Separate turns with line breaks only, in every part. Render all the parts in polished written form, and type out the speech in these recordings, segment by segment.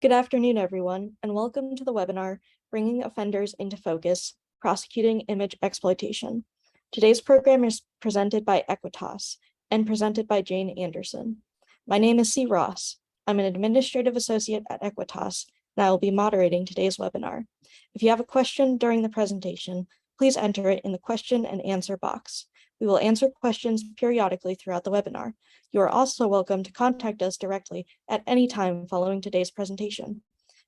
Good afternoon, everyone, and welcome to the webinar, Bringing Offenders into Focus, Prosecuting Image Exploitation. Today's program is presented by Equitas and presented by Jane Anderson. My name is C. Ross. I'm an administrative associate at Equitas, and I will be moderating today's webinar. If you have a question during the presentation, please enter it in the question and answer box. We will answer questions periodically throughout the webinar. You are also welcome to contact us directly at any time following today's presentation.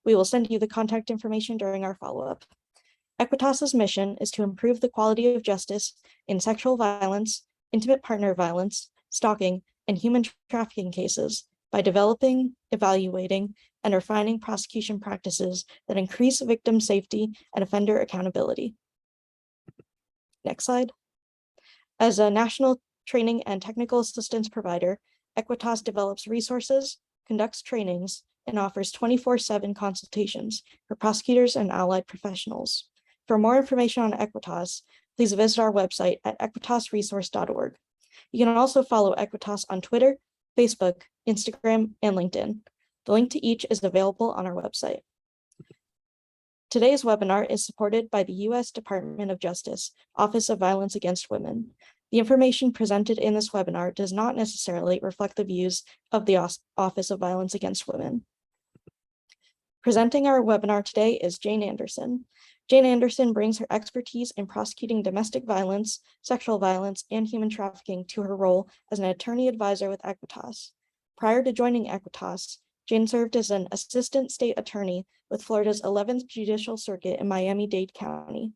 We will send you the contact information during our follow-up. Equitas's mission is to improve the quality of justice in sexual violence, intimate partner violence, stalking, and human trafficking cases by developing, evaluating, and refining prosecution practices that increase victim safety and offender accountability. Next slide. As a national training and technical assistance provider, Equitas develops resources, conducts trainings, and offers 24/7 consultations for prosecutors and allied professionals. For more information on Equitas, please visit our website at equitasresource.org. You can also follow Equitas on Twitter, Facebook, Instagram, and LinkedIn. The link to each is available on our website. Today's webinar is supported by the U.S. Department of Justice, Office of Violence Against Women. The information presented in this webinar does not necessarily reflect the views of the Office of Violence Against Women. Presenting our webinar today is Jane Anderson. Jane Anderson brings her expertise in prosecuting domestic violence, sexual violence, and human trafficking to her role as an attorney advisor with Equitas. Prior to joining Equitas, Jane served as an assistant state attorney with Florida's 11th Judicial Circuit in Miami-Dade County.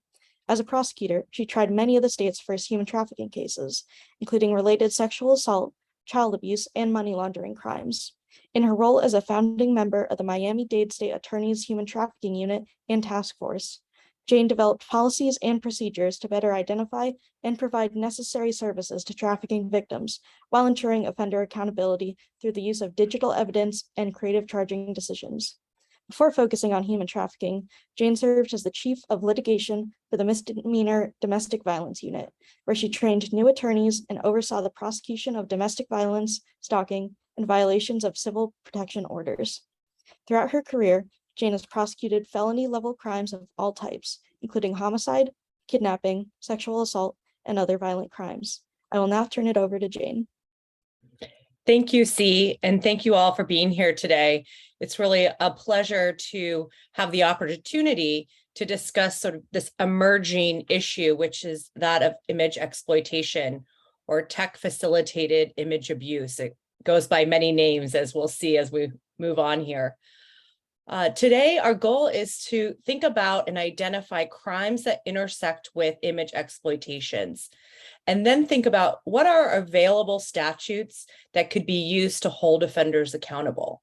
As a prosecutor, she tried many of the state's first human trafficking cases, including related sexual assault, child abuse, and money laundering crimes. In her role as a founding member of the Miami-Dade State Attorney's Human Trafficking Unit and Task Force, Jane developed policies and procedures to better identify and provide necessary services to trafficking victims while ensuring offender accountability through the use of digital evidence and creative charging decisions. Before focusing on human trafficking, Jane served as the chief of litigation for the Misdemeanor Domestic Violence Unit, where she trained new attorneys and oversaw the prosecution of domestic violence, stalking, and violations of civil protection orders. Throughout her career, Jane has prosecuted felony-level crimes of all types, including homicide, kidnapping, sexual assault, and other violent crimes. I will now turn it over to Jane.
Thank you, C, and thank you all for being here today. It's really a pleasure to have the opportunity to discuss sort of this emerging issue, which is that of image exploitation or tech-facilitated image abuse. It goes by many names, as we'll see as we move on here. Today, our goal is to think about and identify crimes that intersect with image exploitations, and then think about what are available statutes that could be used to hold offenders accountable.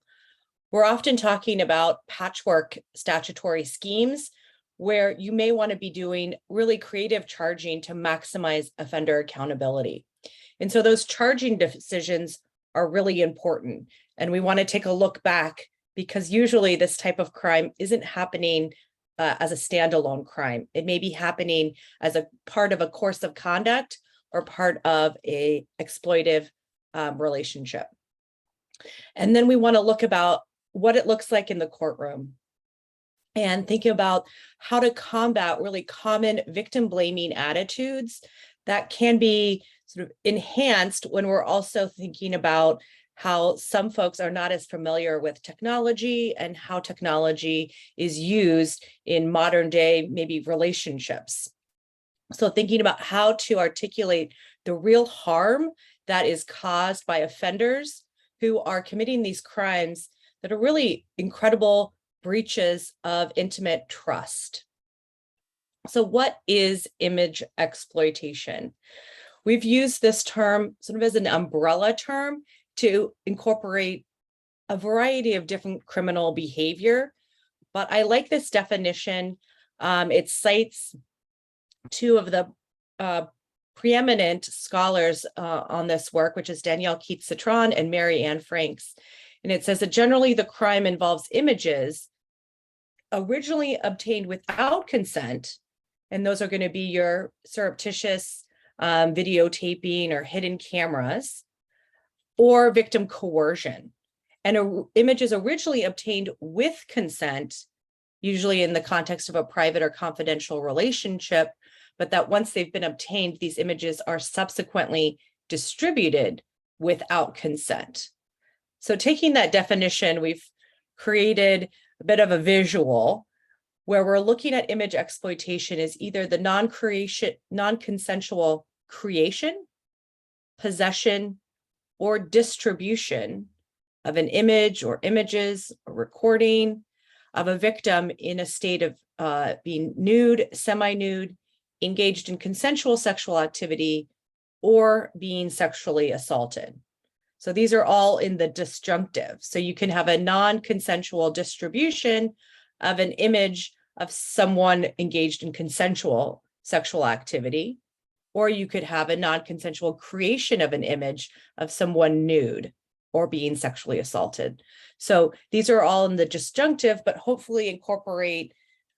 We're often talking about patchwork statutory schemes where you may want to be doing really creative charging to maximize offender accountability. And so those charging decisions are really important. And we want to take a look back because usually this type of crime isn't happening as a standalone crime. It may be happening as a part of a course of conduct or part of a exploitive relationship. And then we want to look about what it looks like in the courtroom and thinking about how to combat really common victim blaming attitudes that can be sort of enhanced when we're also thinking about how some folks are not as familiar with technology and how technology is used in modern day, maybe relationships. So thinking about how to articulate the real harm that is caused by offenders who are committing these crimes that are really incredible breaches of intimate trust. So what is image exploitation? We've used this term sort of as an umbrella term to incorporate a variety of different criminal behavior, but I like this definition. It cites two of the preeminent scholars on this work, which is Danielle Keith-Citron and Mary Ann Franks. And it says that generally the crime involves images originally obtained without consent, and those are going to be your surreptitious videotaping or hidden cameras, or victim coercion. And images originally obtained with consent, usually in the context of a private or confidential relationship, but that once they've been obtained, these images are subsequently distributed without consent. So taking that definition, we've created a bit of a visual where we're looking at image exploitation as either the non-consensual creation, possession, or distribution of an image or images, or recording of a victim in a state of being nude, semi-nude, engaged in consensual sexual activity, or being sexually assaulted. So these are all in the disjunctive. So you can have a non-consensual distribution of an image of someone engaged in consensual sexual activity, or you could have a non-consensual creation of an image of someone nude or being sexually assaulted. So these are all in the disjunctive, but hopefully incorporate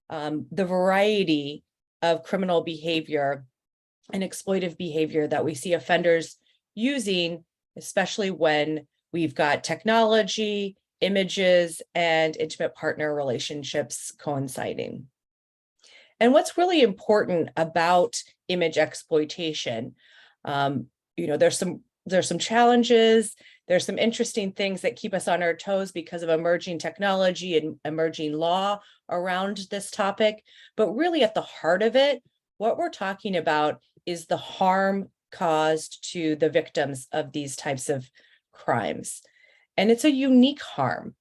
the variety of criminal behavior and exploitive behavior that we see offenders using, especially when we've got technology, images, and intimate partner relationships coinciding. And what's really important about image exploitation, there's some challenges, there's some interesting things that keep us on our toes because of emerging technology and emerging law around this topic. But really at the heart of it, what we're talking about is the harm caused to the victims of these types of crimes. And it's a unique harm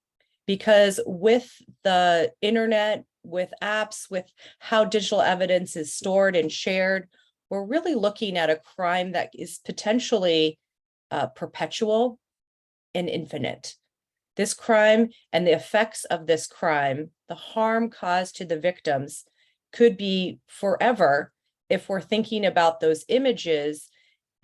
because with the internet, with apps, with how digital evidence is stored and shared, we're really looking at a crime that is potentially perpetual and infinite. This crime and the effects of this crime, the harm caused to the victims, could be forever if we're thinking about those images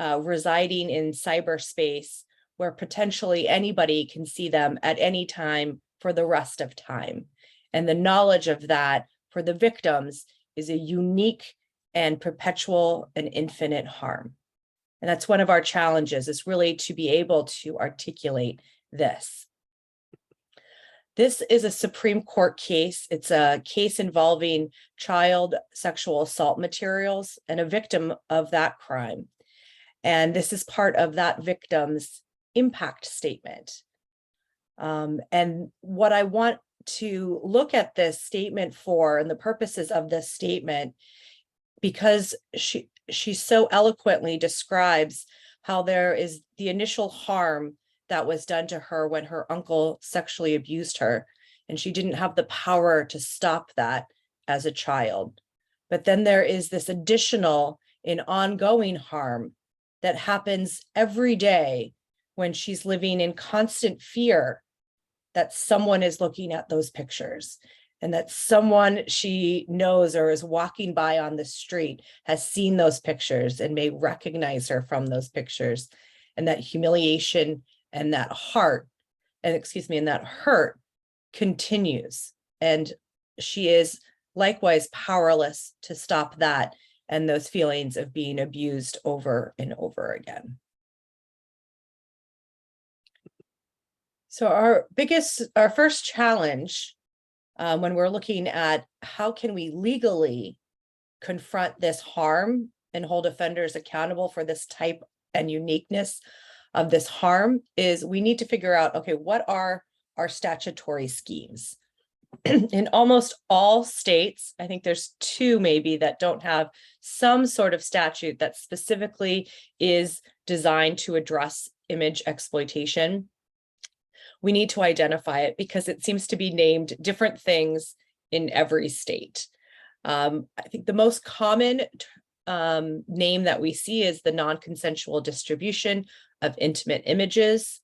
residing in cyberspace where potentially anybody can see them at any time for the rest of time. And the knowledge of that for the victims is a unique and perpetual and infinite harm. And that's one of our challenges, is really to be able to articulate this. This is a Supreme Court case. It's a case involving child sexual assault materials and a victim of that crime. And this is part of that victim's impact statement. And what I want to look at this statement for, and the purposes of this statement, because she so eloquently describes how there is the initial harm that was done to her when her uncle sexually abused her, and she didn't have the power to stop that as a child. But then there is this additional and ongoing harm that happens every day when she's living in constant fear that someone is looking at those pictures, and that someone she knows or is walking by on the street has seen those pictures and may recognize her from those pictures. And that humiliation and that that hurt continues. And she is likewise powerless to stop that and those feelings of being abused over and over again. So our first challenge when we're looking at how can we legally confront this harm and hold offenders accountable for this type and uniqueness of this harm is we need to figure out, okay, what are our statutory schemes? In almost all states, I think there's two maybe that don't have some sort of statute that specifically is designed to address image exploitation. We need to identify it because it seems to be named different things in every state. I think the most common name that we see is the non-consensual distribution of intimate images.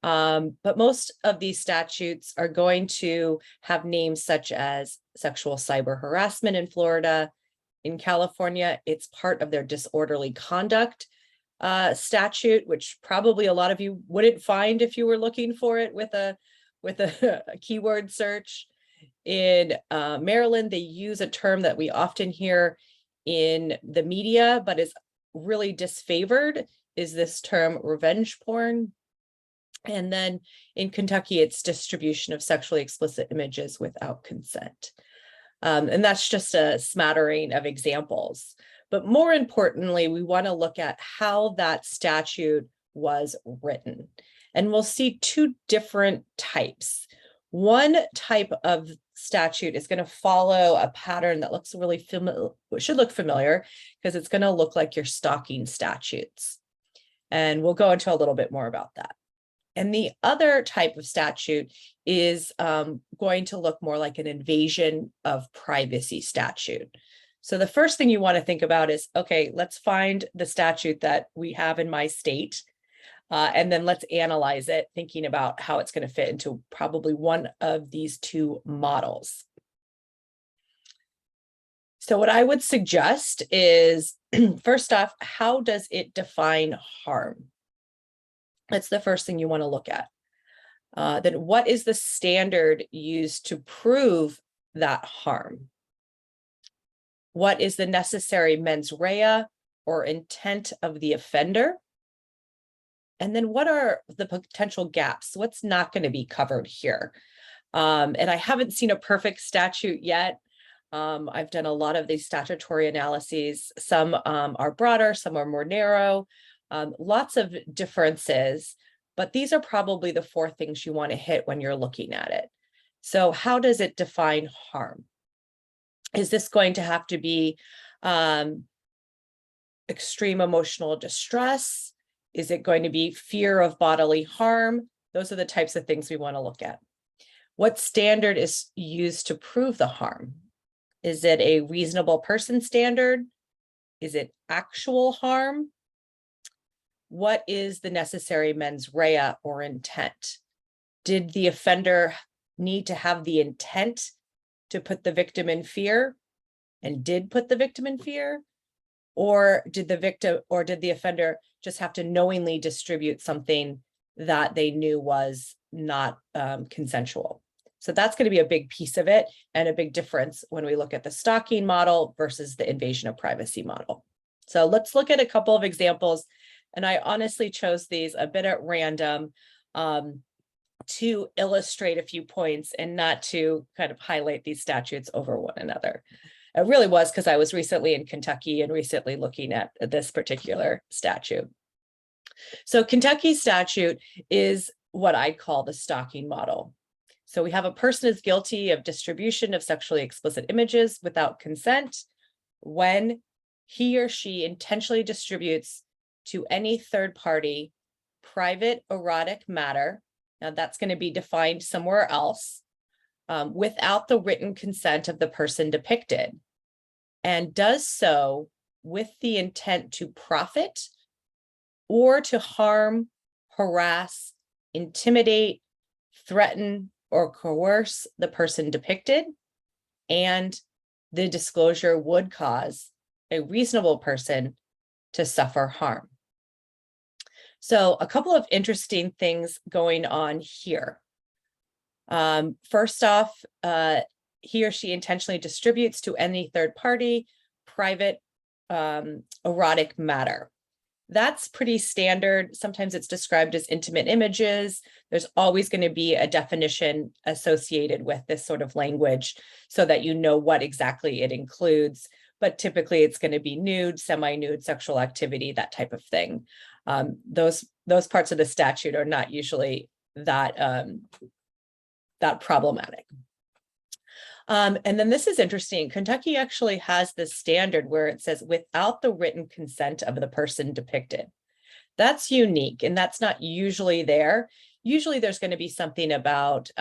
But most of these statutes are going to have names such as sexual cyber harassment in Florida. In California, it's part of their disorderly conduct statute, which probably a lot of you wouldn't find if you were looking for it with a keyword search. In Maryland, they use a term that we often hear in the media, but is really disfavored, is this term revenge porn. And then in Kentucky, it's distribution of sexually explicit images without consent. And that's just a smattering of examples. But more importantly, we want to look at how that statute was written. And we'll see two different types. One type of statute is going to follow a pattern that looks really familiar, should look familiar, because it's going to look like your stalking statutes. And we'll go into a little bit more about that. And the other type of statute is going to look more like an invasion of privacy statute. So the first thing you want to think about is, okay, let's find the statute that we have in my state, and then let's analyze it, thinking about how it's going to fit into probably one of these two models. So what I would suggest is, first off, how does it define harm? That's the first thing you want to look at. Then what is the standard used to prove that harm? What is the necessary mens rea or intent of the offender? And then what are the potential gaps? What's not going to be covered here? And I haven't seen a perfect statute yet. I've done a lot of these statutory analyses. Some are broader, some are more narrow, lots of differences, but these are probably the four things you want to hit when you're looking at it. So how does it define harm? Is this going to have to be extreme emotional distress? Is it going to be fear of bodily harm? Those are the types of things we want to look at. What standard is used to prove the harm? Is it a reasonable person standard? Is it actual harm? What is the necessary mens rea or intent? Did the offender need to have the intent to put the victim in fear and did put the victim in fear? Or did the offender just have to knowingly distribute something that they knew was not consensual? So that's going to be a big piece of it and a big difference when we look at the stalking model versus the invasion of privacy model. So let's look at a couple of examples. And I honestly chose these a bit at random to illustrate a few points and not to kind of highlight these statutes over one another. It really was because I was recently in Kentucky and recently looking at this particular statute. So Kentucky statute is what I call the stalking model. So we have a person is guilty of distribution of sexually explicit images without consent when he or she intentionally distributes to any third party private erotic matter. Now that's going to be defined somewhere else, without the written consent of the person depicted, and does so with the intent to profit or to harm, harass, intimidate, threaten, or coerce the person depicted, and the disclosure would cause a reasonable person to suffer harm. So a couple of interesting things going on here. First off, he or she intentionally distributes to any third party private erotic matter. That's pretty standard. Sometimes it's described as intimate images. There's always going to be a definition associated with this sort of language so that you know what exactly it includes. But typically it's going to be nude, semi-nude, sexual activity, that type of thing. Those parts of the statute are not usually that problematic. And then this is interesting. Kentucky actually has this standard where it says without the written consent of the person depicted. That's unique, and that's not usually there. Usually there's going to be something about,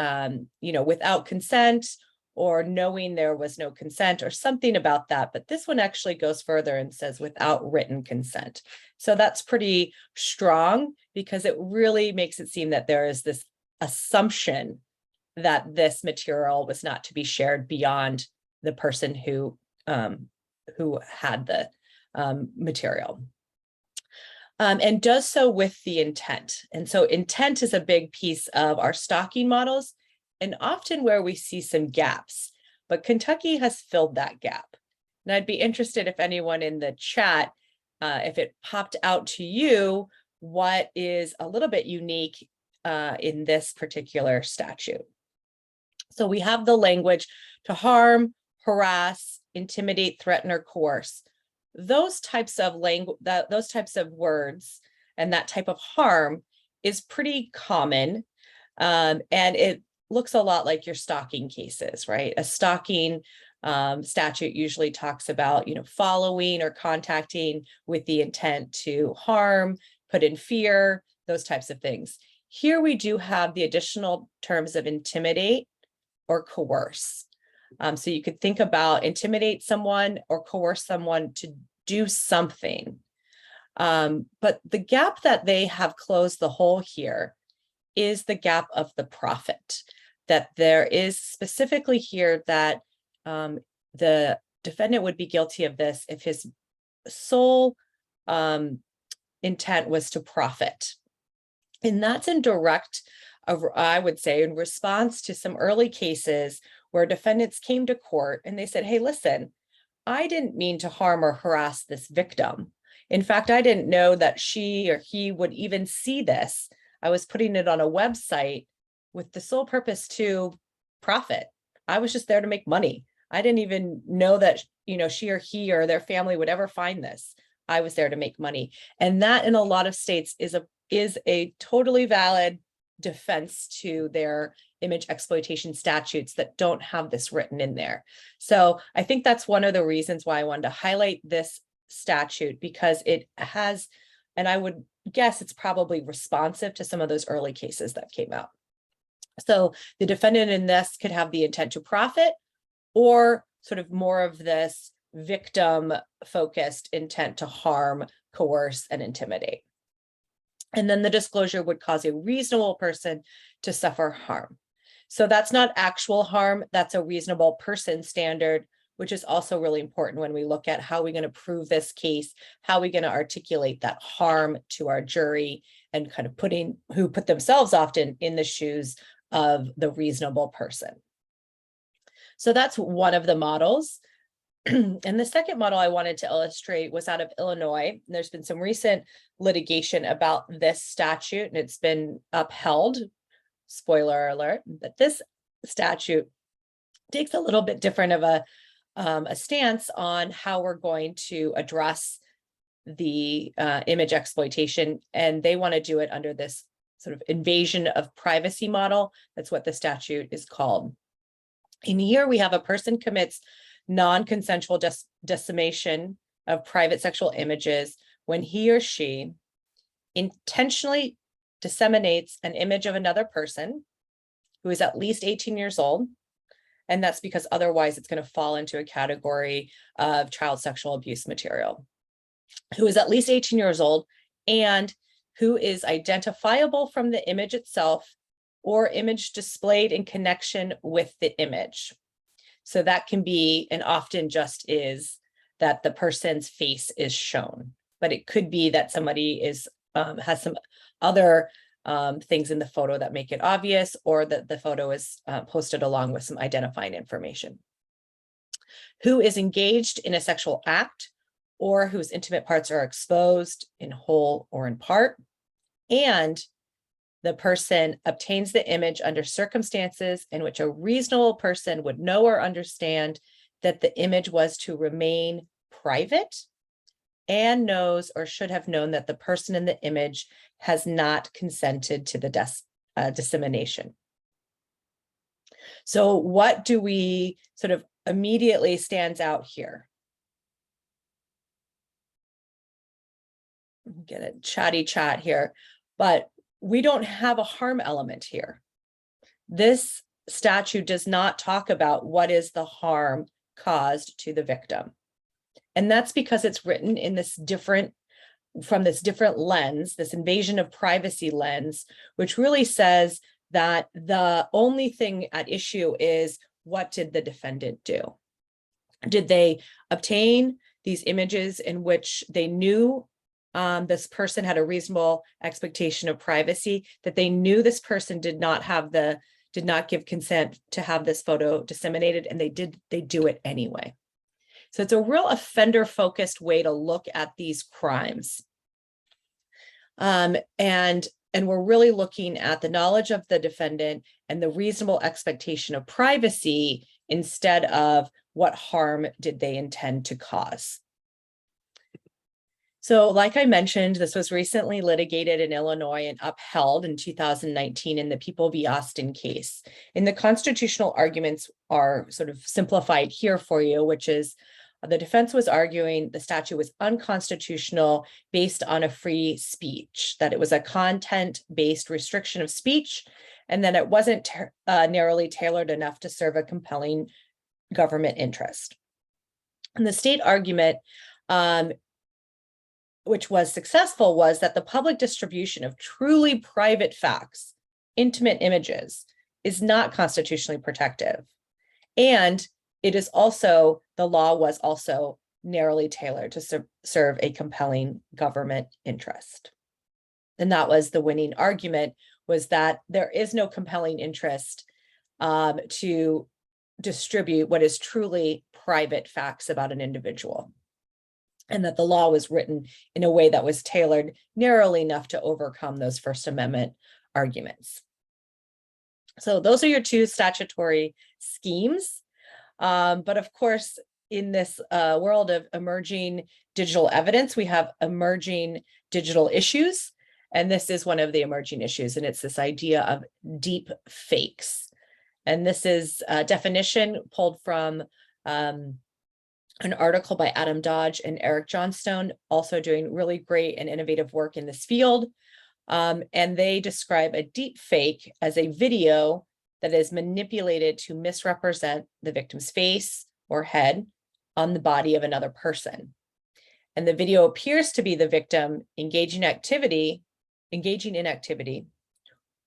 without consent or knowing there was no consent or something about that. But this one actually goes further and says without written consent. So that's pretty strong because it really makes it seem that there is this assumption that this material was not to be shared beyond the person who had the material, and does so with the intent. And so intent is a big piece of our stalking models and often where we see some gaps, but Kentucky has filled that gap. And I'd be interested if anyone in the chat, if it popped out to you, what is a little bit unique in this particular statute. So we have the language to harm, harass, intimidate, threaten, or coerce. Those types of those types of words and that type of harm is pretty common. And it looks a lot like your stalking cases, right? A stalking statute usually talks about, following or contacting with the intent to harm, put in fear, those types of things. Here we do have the additional terms of intimidate or coerce. So you could think about intimidate someone or coerce someone to do something. But the gap that they have closed the hole here is the gap of the profit, that there is specifically here that the defendant would be guilty of this if his sole intent was to profit. And that's in direct, I would say, in response to some early cases where defendants came to court and they said, hey, listen, I didn't mean to harm or harass this victim. In fact, I didn't know that she or he would even see this. I was putting it on a website with the sole purpose to profit. I was just there to make money. I didn't even know that, she or he or their family would ever find this. I was there to make money. And that in a lot of states is a totally valid defense to their image exploitation statutes that don't have this written in there. So I think that's one of the reasons why I wanted to highlight this statute, because it has, and I would guess it's probably responsive to some of those early cases that came out. So the defendant in this could have the intent to profit, or sort of more of this victim focused intent to harm, coerce, and intimidate. And then the disclosure would cause a reasonable person to suffer harm. So that's not actual harm, that's a reasonable person standard, which is also really important when we look at how we're going to prove this case, how we're going to articulate that harm to our jury, and kind of who put themselves often in the shoes of the reasonable person. So that's one of the models. And the second model I wanted to illustrate was out of Illinois. There's been some recent litigation about this statute, and it's been upheld. Spoiler alert, but this statute takes a little bit different of a stance on how we're going to address the image exploitation, and they want to do it under this sort of invasion of privacy model. That's what the statute is called. In here, we have a person commits non-consensual dissemination of private sexual images when he or she intentionally disseminates an image of another person who is at least 18 years old. And that's because otherwise it's going to fall into a category of child sexual abuse material, who is at least 18 years old and who is identifiable from the image itself or image displayed in connection with the image. So that can be, and often just is, that the person's face is shown, but it could be that somebody has some other things in the photo that make it obvious, or that the photo is posted along with some identifying information. Who is engaged in a sexual act, or whose intimate parts are exposed in whole or in part, and the person obtains the image under circumstances in which a reasonable person would know or understand that the image was to remain private, and knows or should have known that the person in the image has not consented to the dissemination. So what do we sort of immediately stands out here? Get a chatty chat here, but we don't have a harm element here. This statute does not talk about what is the harm caused to the victim. And that's because it's written in from this different lens, this invasion of privacy lens, which really says that the only thing at issue is, what did the defendant do? Did they obtain these images in which they knew this person had a reasonable expectation of privacy, that they knew this person did not give consent to have this photo disseminated, and they do it anyway? So it's a real offender-focused way to look at these crimes. And And we're really looking at the knowledge of the defendant and the reasonable expectation of privacy instead of what harm did they intend to cause. So like I mentioned, this was recently litigated in Illinois and upheld in 2019 in the People v. Austin case. And the constitutional arguments are sort of simplified here for you, which is the defense was arguing the statute was unconstitutional based on a free speech, that it was a content-based restriction of speech, and that it wasn't narrowly tailored enough to serve a compelling government interest. And the state argument, which was successful, was that the public distribution of truly private facts, intimate images, is not constitutionally protective. And it is also, the law was also narrowly tailored to serve a compelling government interest. And that was the winning argument, was that there is no compelling interest to distribute what is truly private facts about an individual, and that the law was written in a way that was tailored narrowly enough to overcome those First Amendment arguments. So those are your two statutory schemes. But of course, in this world of emerging digital evidence, we have emerging digital issues. And this is one of the emerging issues, and it's this idea of deep fakes. And this is a definition pulled from an article by Adam Dodge and Eric Johnstone, also doing really great and innovative work in this field. And they describe a deep fake as a video that is manipulated to misrepresent the victim's face or head on the body of another person. And the video appears to be the victim engaging in activity,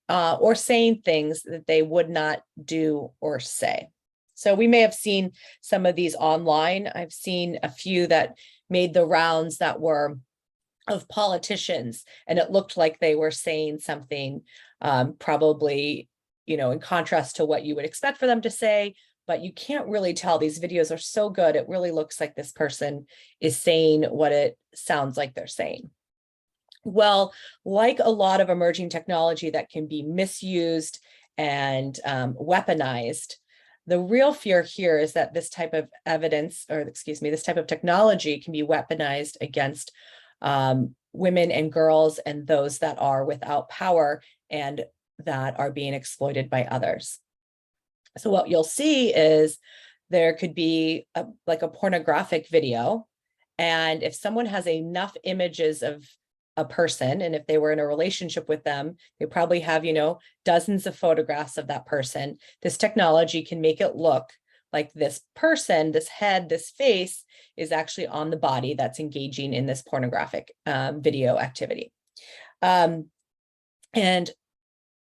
or saying things that they would not do or say. So we may have seen some of these online. I've seen a few that made the rounds that were of politicians, and it looked like they were saying something probably, in contrast to what you would expect for them to say, but you can't really tell. These videos are so good. It really looks like this person is saying what it sounds like they're saying. Well, like a lot of emerging technology that can be misused and weaponized, the real fear here is that this type of evidence, or excuse me, this type of technology can be weaponized against women and girls and those that are without power and that are being exploited by others. So what you'll see is there could be like a pornographic video. And if someone has enough images of a person, and if they were in a relationship with them, they probably have, dozens of photographs of that person. This technology can make it look like this person, this head, this face is actually on the body that's engaging in this pornographic video activity. And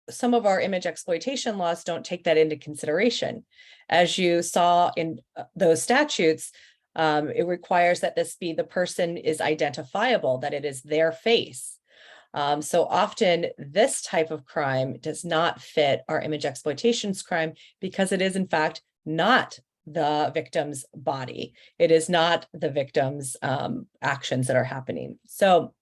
some of our image exploitation laws don't take that into consideration. As you saw in those statutes, it requires that this be the person is identifiable, that it is their face. So often this type of crime does not fit our image exploitations crime because it is in fact not the victim's body. It is not the victim's actions that are happening. So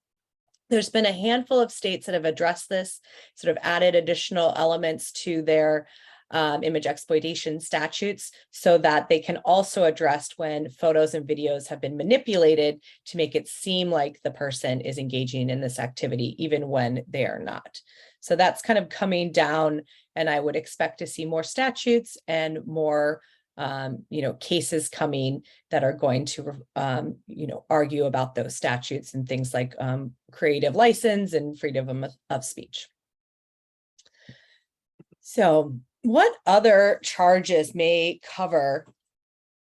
there's been a handful of states that have addressed this, sort of added additional elements to their image exploitation statutes so that they can also address when photos and videos have been manipulated to make it seem like the person is engaging in this activity, even when they are not. So that's kind of coming down, and I would expect to see more statutes and more cases coming that are going to, argue about those statutes and things like creative license and freedom of speech. So what other charges may cover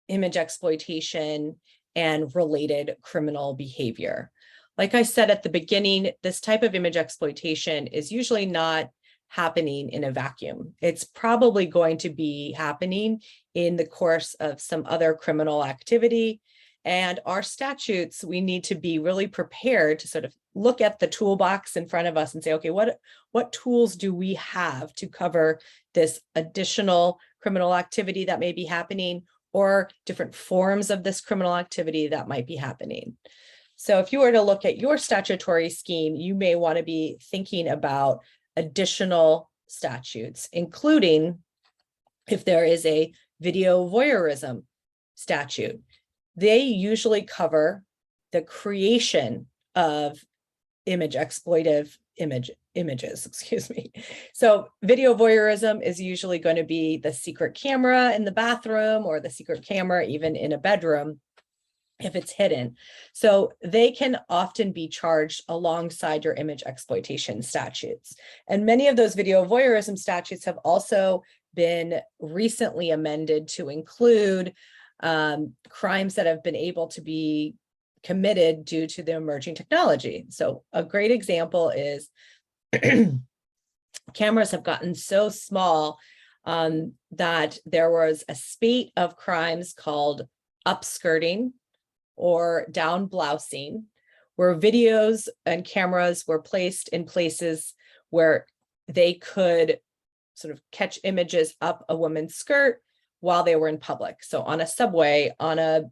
image exploitation and related criminal behavior? Like I said at the beginning, this type of image exploitation is usually not happening in a vacuum. It's probably going to be happening in the course of some other criminal activity. And our statutes, we need to be really prepared to sort of look at the toolbox in front of us and say, okay, what tools do we have to cover this additional criminal activity that may be happening, or different forms of this criminal activity that might be happening? So if you were to look at your statutory scheme, you may want to be thinking about additional statutes, including if there is a video voyeurism statute. They usually cover the creation of exploitive images, excuse me. So video voyeurism is usually going to be the secret camera in the bathroom or the secret camera even in a bedroom if it's hidden. So they can often be charged alongside your image exploitation statutes. And many of those video voyeurism statutes have also been recently amended to include crimes that have been able to be committed due to the emerging technology. So a great example is cameras have gotten so small that there was a spate of crimes called upskirting or down blousing, where videos and cameras were placed in places where they could sort of catch images up a woman's skirt while they were in public. So on a subway, on a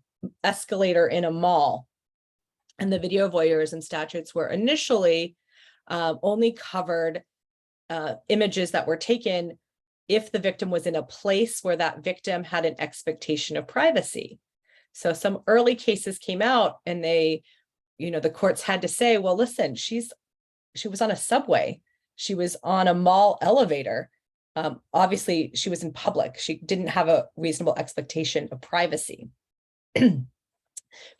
escalator in a mall. And the video voyeurism statutes were initially only covered images that were taken if the victim was in a place where that victim had an expectation of privacy. So some early cases came out and they, the courts had to say, well, listen, she was on a subway. She was on a mall elevator. Obviously, she was in public. She didn't have a reasonable expectation of privacy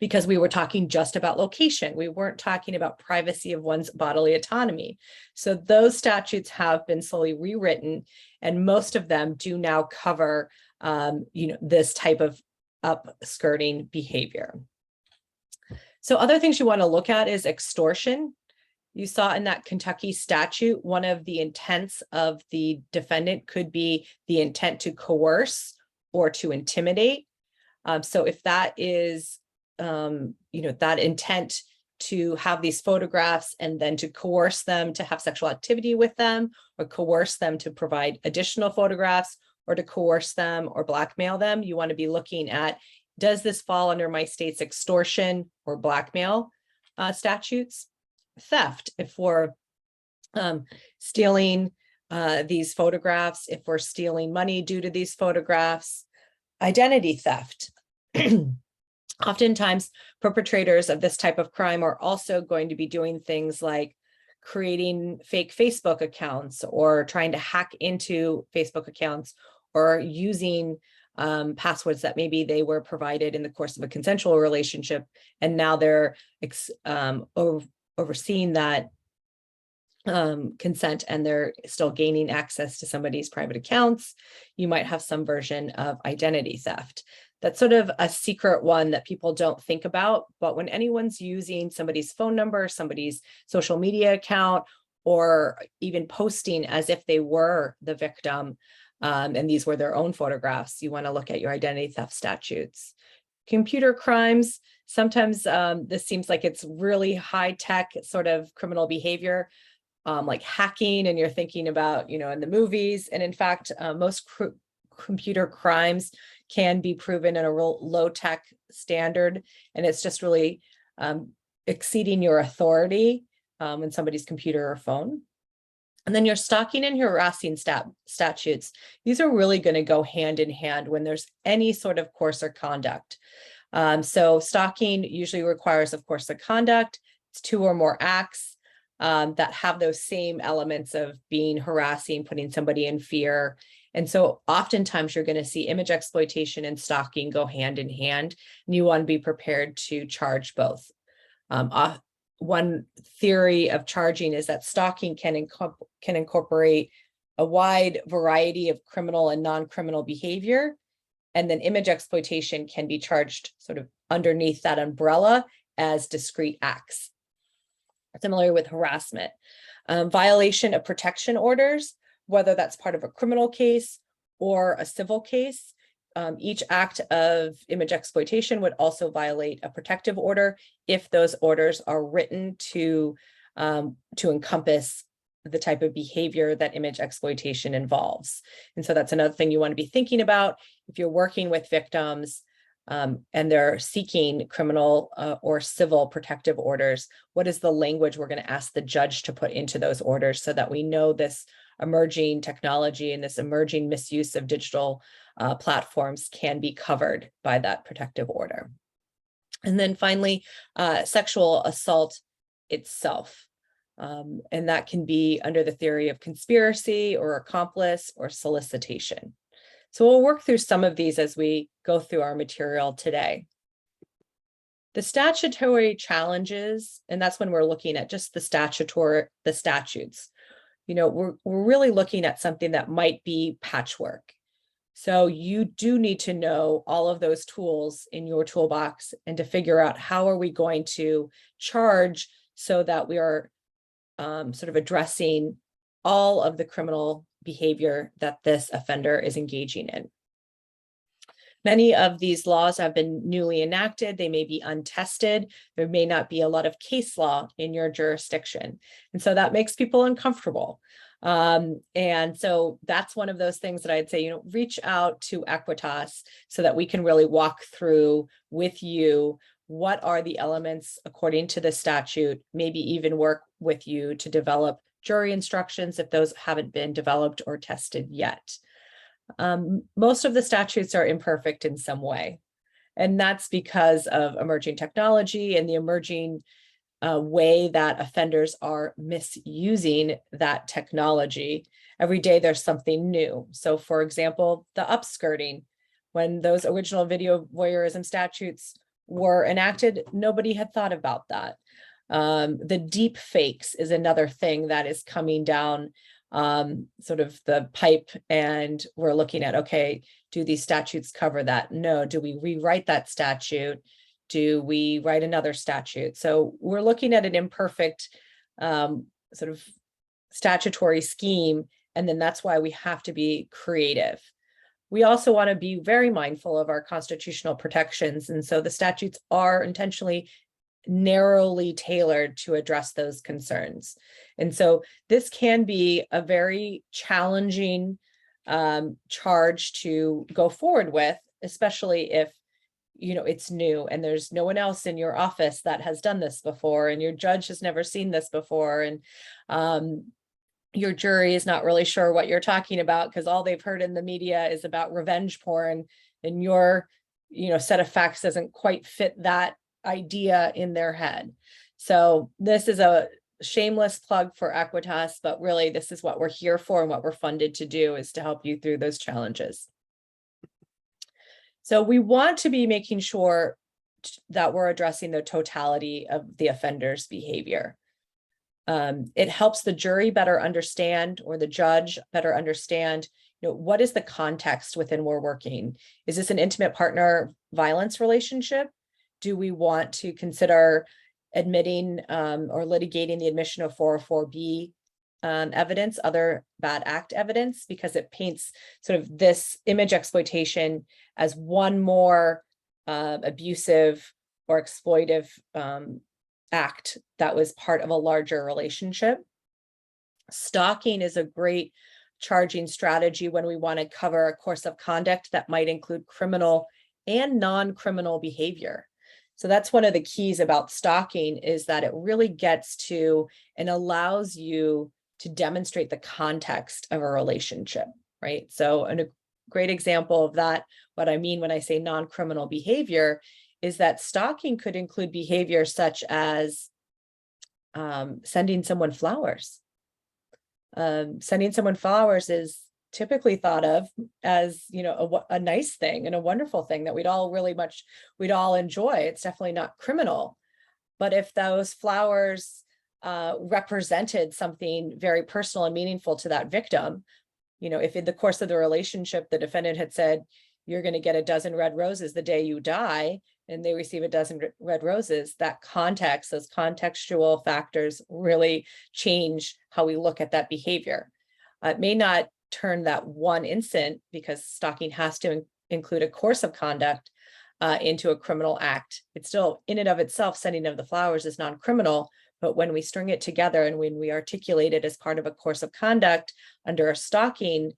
because we were talking just about location. We weren't talking about privacy of one's bodily autonomy. So those statutes have been slowly rewritten, and most of them do now cover, this type of upskirting behavior. So other things you want to look at is extortion. You saw in that Kentucky statute, one of the intents of the defendant could be the intent to coerce or to intimidate. So if that is, that intent to have these photographs and then to coerce them to have sexual activity with them, or coerce them to provide additional photographs, or to coerce them or blackmail them, you want to be looking at, does this fall under my state's extortion or blackmail statutes? Theft, if we're stealing these photographs, if we're stealing money due to these photographs. Identity theft. Oftentimes, perpetrators of this type of crime are also going to be doing things like creating fake Facebook accounts or trying to hack into Facebook accounts, or using passwords that maybe they were provided in the course of a consensual relationship, and now they're overseeing that consent and they're still gaining access to somebody's private accounts. You might have some version of identity theft. That's sort of a secret one that people don't think about, but when anyone's using somebody's phone number, somebody's social media account, or even posting as if they were the victim, and these were their own photographs, you want to look at your identity theft statutes. Computer crimes, sometimes this seems like it's really high-tech sort of criminal behavior, like hacking, and you're thinking about, in the movies. And in fact, most computer crimes can be proven in a real low-tech standard, and it's just really exceeding your authority in somebody's computer or phone. And then your stalking and harassing statutes. These are really going to go hand in hand when there's any sort of course or conduct. So stalking usually requires, of course, the conduct. It's 2 or more acts that have those same elements of being harassing, putting somebody in fear. And so oftentimes you're going to see image exploitation and stalking go hand in hand, and you want to be prepared to charge both. One theory of charging is that stalking can incorporate a wide variety of criminal and non-criminal behavior, and then image exploitation can be charged sort of underneath that umbrella as discrete acts. Similar with harassment. Violation of protection orders, whether that's part of a criminal case or a civil case. Each act of image exploitation would also violate a protective order if those orders are written to encompass the type of behavior that image exploitation involves. And so that's another thing you want to be thinking about if you're working with victims. and they're seeking criminal or civil protective orders, what is the language we're going to ask the judge to put into those orders so that we know this emerging technology and this emerging misuse of digital platforms can be covered by that protective order. And then finally, sexual assault itself. And that can be under the theory of conspiracy or accomplice or solicitation. So we'll work through some of these as we go through our material today. The statutory challenges, and that's when we're looking at just the statutes. We're really looking at something that might be patchwork. So you do need to know all of those tools in your toolbox and to figure out how are we going to charge so that we are sort of addressing all of the criminal behavior that this offender is engaging in. Many of these laws have been newly enacted. They may be untested. There may not be a lot of case law in your jurisdiction. And so that makes people uncomfortable. And so that's one of those things that I'd say, reach out to Equitas so that we can really walk through with you what are the elements according to the statute, maybe even work with you to develop jury instructions if those haven't been developed or tested yet. Most of the statutes are imperfect in some way, and that's because of emerging technology and the emerging way that offenders are misusing that technology. Every day there's something new. So for example, the upskirting, when those original video voyeurism statutes were enacted, nobody had thought about that. The deep fakes is another thing that is coming down sort of the pipe, and we're looking at, okay, do these statutes cover that? No. Do we rewrite that statute? Do we write another statute? So we're looking at an imperfect sort of statutory scheme, and then that's why we have to be creative. We also want to be very mindful of our constitutional protections, and so the statutes are intentionally narrowly tailored to address those concerns. And so this can be a very challenging charge to go forward with, especially if it's new and there's no one else in your office that has done this before, and your judge has never seen this before, and your jury is not really sure what you're talking about because all they've heard in the media is about revenge porn, and your set of facts doesn't quite fit that idea in their head. So this is a shameless plug for Equitas, but really this is what we're here for, and what we're funded to do is to help you through those challenges. So we want to be making sure that we're addressing the totality of the offender's behavior. It helps the jury better understand, or the judge better understand, what is the context within we're working? Is this an intimate partner violence relationship? Do we want to consider admitting or litigating the admission of 404B evidence, other bad act evidence, because it paints sort of this image exploitation as one more abusive or exploitive act that was part of a larger relationship. Stalking is a great charging strategy when we want to cover a course of conduct that might include criminal and non-criminal behavior. So that's one of the keys about stalking, is that it really gets to and allows you to demonstrate the context of a relationship, right? So a great example of that, what I mean when I say non-criminal behavior, is that stalking could include behavior such as sending someone flowers. Sending someone flowers is typically thought of as, a nice thing and a wonderful thing that we'd all enjoy. It's definitely not criminal. But if those flowers represented something very personal and meaningful to that victim, if in the course of the relationship, the defendant had said, you're going to get a dozen red roses the day you die, and they receive a dozen red roses, that context, those contextual factors really change how we look at that behavior. It may not turn that one instant, because stalking has to include a course of conduct into a criminal act. It's still in and of itself, sending of the flowers is non-criminal, but when we string it together and when we articulate it as part of a course of conduct under a stalking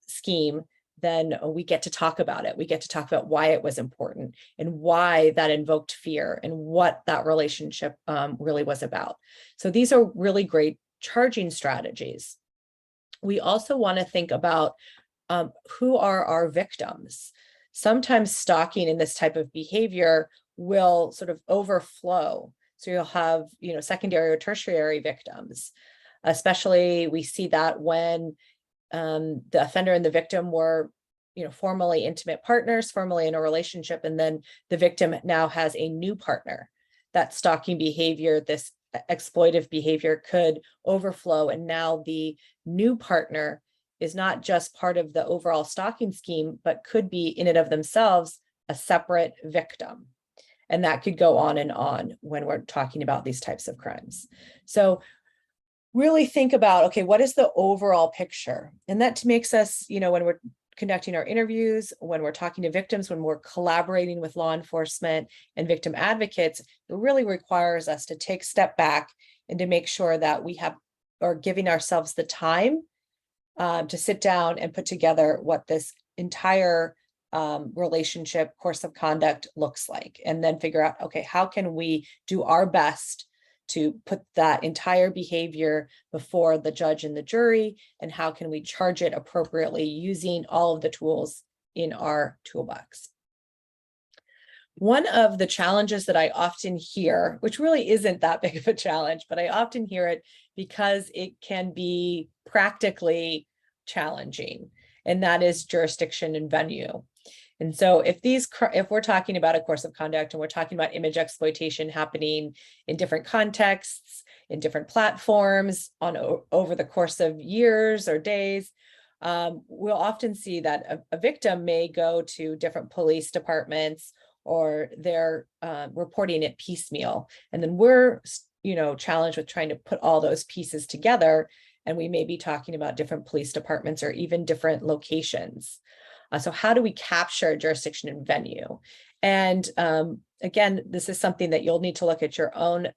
scheme, then we get to talk about it. We get to talk about why it was important and why that invoked fear and what that relationship really was about. So these are really great charging strategies. We also want to think about who are our victims. Sometimes stalking in this type of behavior will sort of overflow. So you'll have, secondary or tertiary victims. Especially we see that when the offender and the victim were, formerly intimate partners, formerly in a relationship, and then the victim now has a new partner. That stalking behavior, this exploitive behavior could overflow, and now the new partner is not just part of the overall stalking scheme, but could be in and of themselves a separate victim. And that could go on and on when we're talking about these types of crimes. So really think about, okay, what is the overall picture? And that makes us, when we're conducting our interviews, when we're talking to victims, when we're collaborating with law enforcement and victim advocates, it really requires us to take a step back and to make sure that we are giving ourselves the time to sit down and put together what this entire relationship course of conduct looks like, and then figure out, okay, how can we do our best to put that entire behavior before the judge and the jury, and how can we charge it appropriately using all of the tools in our toolbox. One of the challenges that I often hear, which really isn't that big of a challenge, but I often hear it because it can be practically challenging, and that is jurisdiction and venue. And so if we're talking about a course of conduct and we're talking about image exploitation happening in different contexts, in different platforms over the course of years or days, we'll often see that a victim may go to different police departments, or they're reporting it piecemeal. And then we're, challenged with trying to put all those pieces together. And we may be talking about different police departments or even different locations. So how do we capture jurisdiction and venue? And again, this is something that you'll need to look at your own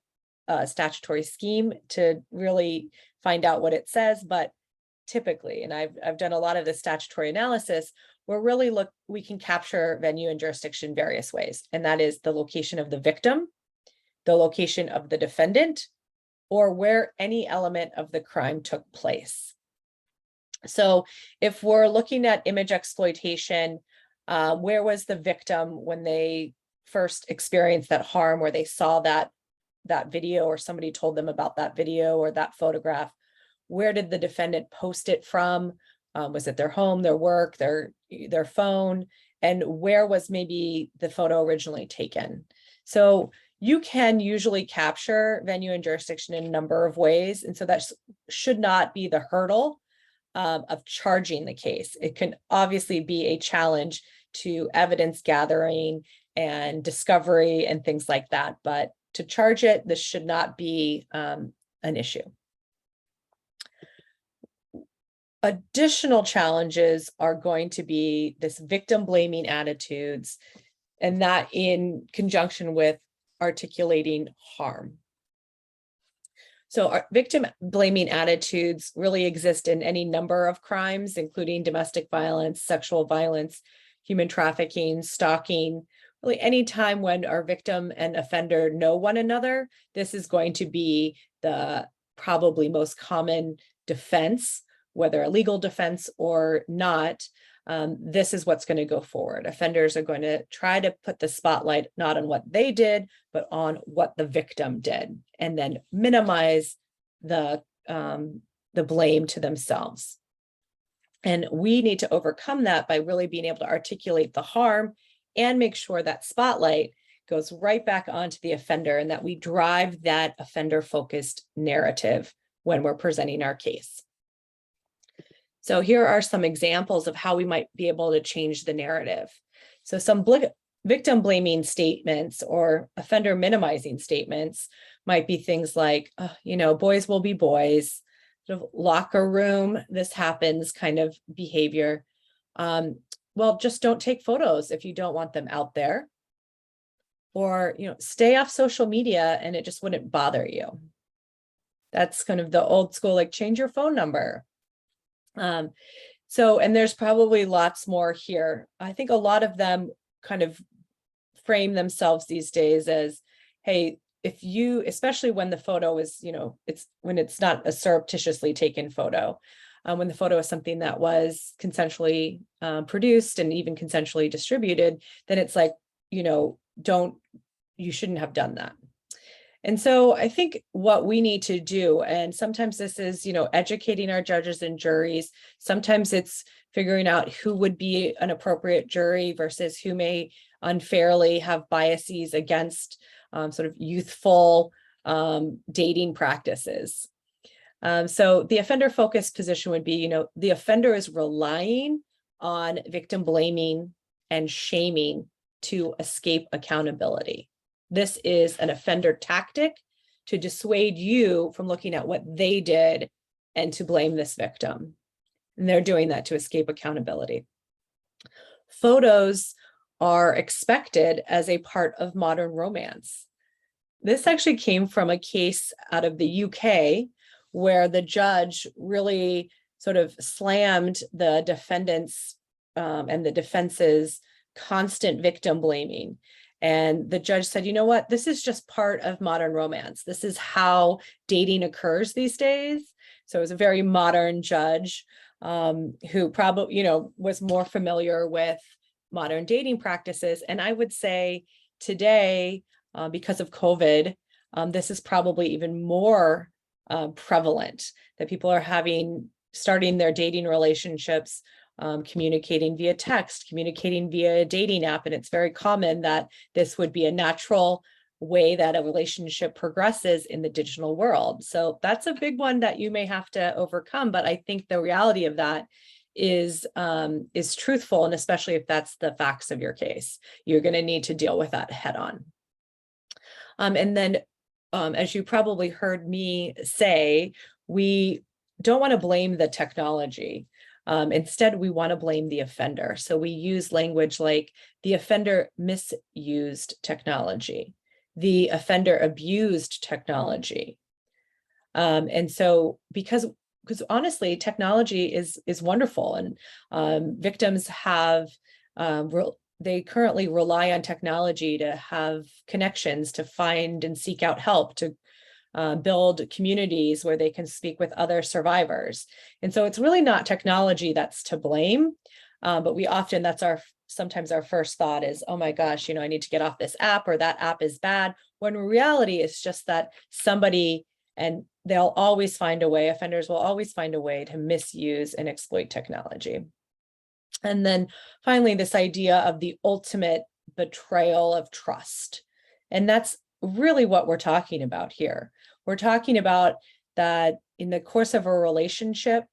statutory scheme to really find out what it says. But typically, and I've done a lot of the statutory analysis, we can capture venue and jurisdiction various ways. And that is the location of the victim, the location of the defendant, or where any element of the crime took place. So if we're looking at image exploitation, where was the victim when they first experienced that harm, where they saw that video, or somebody told them about that video or that photograph? Where did the defendant post it from? Was it their home, their work, their phone? And where was maybe the photo originally taken? So you can usually capture venue and jurisdiction in a number of ways. And so that should not be the hurdle of charging the case. It can obviously be a challenge to evidence gathering and discovery and things like that. But to charge it, this should not be an issue. Additional challenges are going to be this victim blaming attitudes, and that in conjunction with articulating harm. So our victim blaming attitudes really exist in any number of crimes, including domestic violence, sexual violence, human trafficking, stalking. Really, any time when our victim and offender know one another, this is going to be the probably most common defense, whether a legal defense or not. This is what's going to go forward. Offenders are going to try to put the spotlight not on what they did, but on what the victim did, and then minimize the blame to themselves. And we need to overcome that by really being able to articulate the harm and make sure that spotlight goes right back onto the offender, and that we drive that offender-focused narrative when we're presenting our case. So here are some examples of how we might be able to change the narrative. So some victim blaming statements or offender minimizing statements might be things like, boys will be boys, sort of locker room, this happens kind of behavior. Well, just don't take photos if you don't want them out there. Or, stay off social media and it just wouldn't bother you. That's kind of the old school, like change your phone number. So, and there's probably lots more here. I think a lot of them kind of frame themselves these days as, hey, if you, especially when the photo is, when it's not a surreptitiously taken photo, when the photo is something that was consensually produced and even consensually distributed, then it's like, you shouldn't have done that. And so I think what we need to do, and sometimes this is, educating our judges and juries. Sometimes it's figuring out who would be an appropriate jury versus who may unfairly have biases against sort of youthful dating practices. So the offender focused position would be, the offender is relying on victim blaming and shaming to escape accountability. This is an offender tactic to dissuade you from looking at what they did and to blame this victim. And they're doing that to escape accountability. Photos are expected as a part of modern romance. This actually came from a case out of the UK where the judge really sort of slammed the defendants and the defense's constant victim blaming. And the judge said, you know what, this is just part of modern romance. This is how dating occurs these days. So it was a very modern judge who probably, was more familiar with modern dating practices. And I would say today, because of COVID, this is probably even more prevalent, that people are starting their dating relationships communicating via text, communicating via a dating app. And it's very common that this would be a natural way that a relationship progresses in the digital world. So that's a big one that you may have to overcome. But I think the reality of that is truthful. And especially if that's the facts of your case, you're going to need to deal with that head on. And then, as you probably heard me say, we don't want to blame the technology. Instead, we want to blame the offender. So we use language like the offender misused technology, the offender abused technology. And so because honestly, technology is wonderful, and victims have they currently rely on technology to have connections, to find and seek out help, to build communities where they can speak with other survivors. And so it's really not technology that's to blame, but we often, sometimes our first thought is, oh my gosh, I need to get off this app, or that app is bad. When in reality, it's just that somebody, and they'll always find a way, offenders will always find a way to misuse and exploit technology. And then finally, this idea of the ultimate betrayal of trust. And that's really what we're talking about here. We're talking about that in the course of a relationship,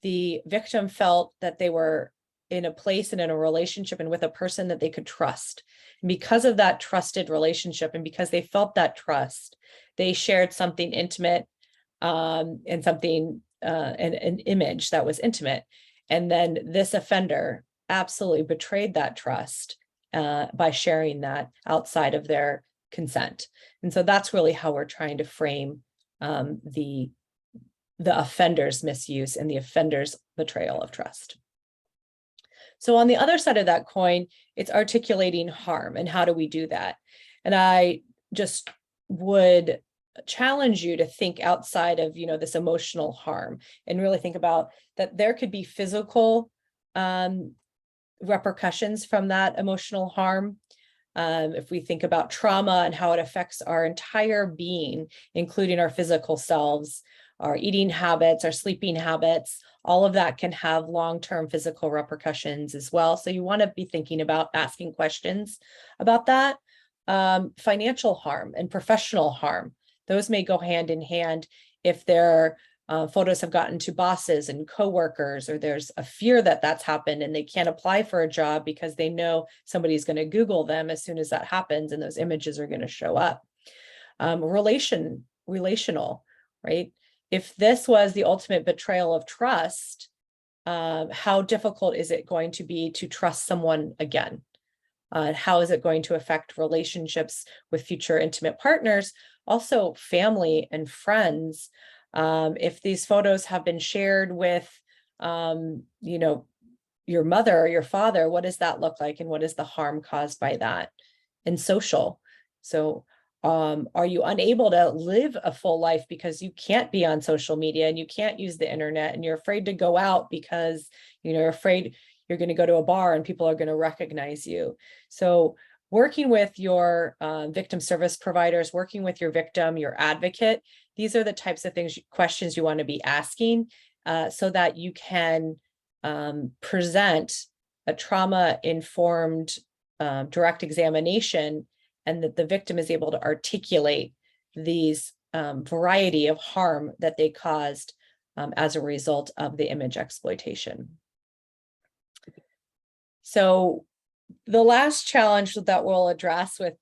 the victim felt that they were in a place and in a relationship and with a person that they could trust. And because of that trusted relationship, and because they felt that trust, they shared something intimate and something, an image that was intimate. And then this offender absolutely betrayed that trust by sharing that outside of their consent. And so that's really how we're trying to frame the offender's misuse and the offender's betrayal of trust. So on the other side of that coin, it's articulating harm, and how do we do that? And I just would challenge you to think outside of this emotional harm, and really think about that there could be physical repercussions from that emotional harm. If we think about trauma and how it affects our entire being, including our physical selves, our eating habits, our sleeping habits, all of that can have long-term physical repercussions as well. So you want to be thinking about asking questions about that. Financial harm and professional harm, those may go hand in hand if their photos have gotten to bosses and coworkers, or there's a fear that that's happened and they can't apply for a job because they know somebody's going to Google them as soon as that happens, and those images are going to show up. Relational, right? If this was the ultimate betrayal of trust, how difficult is it going to be to trust someone again? How is it going to affect relationships with future intimate partners? Also, family and friends. If these photos have been shared with you know, your mother or your father, what does that look like? And what is the harm caused by that? And social. So are you unable to live a full life because you can't be on social media and you can't use the internet and you're afraid to go out because, you know, you're afraid you're going to go to a bar and people are going to recognize you. So working with your victim service providers, working with your victim, your advocate, these are the types of questions you want to be asking so that you can present a trauma-informed direct examination, and that the victim is able to articulate these variety of harm that they caused as a result of the image exploitation. So the last challenge that we'll address with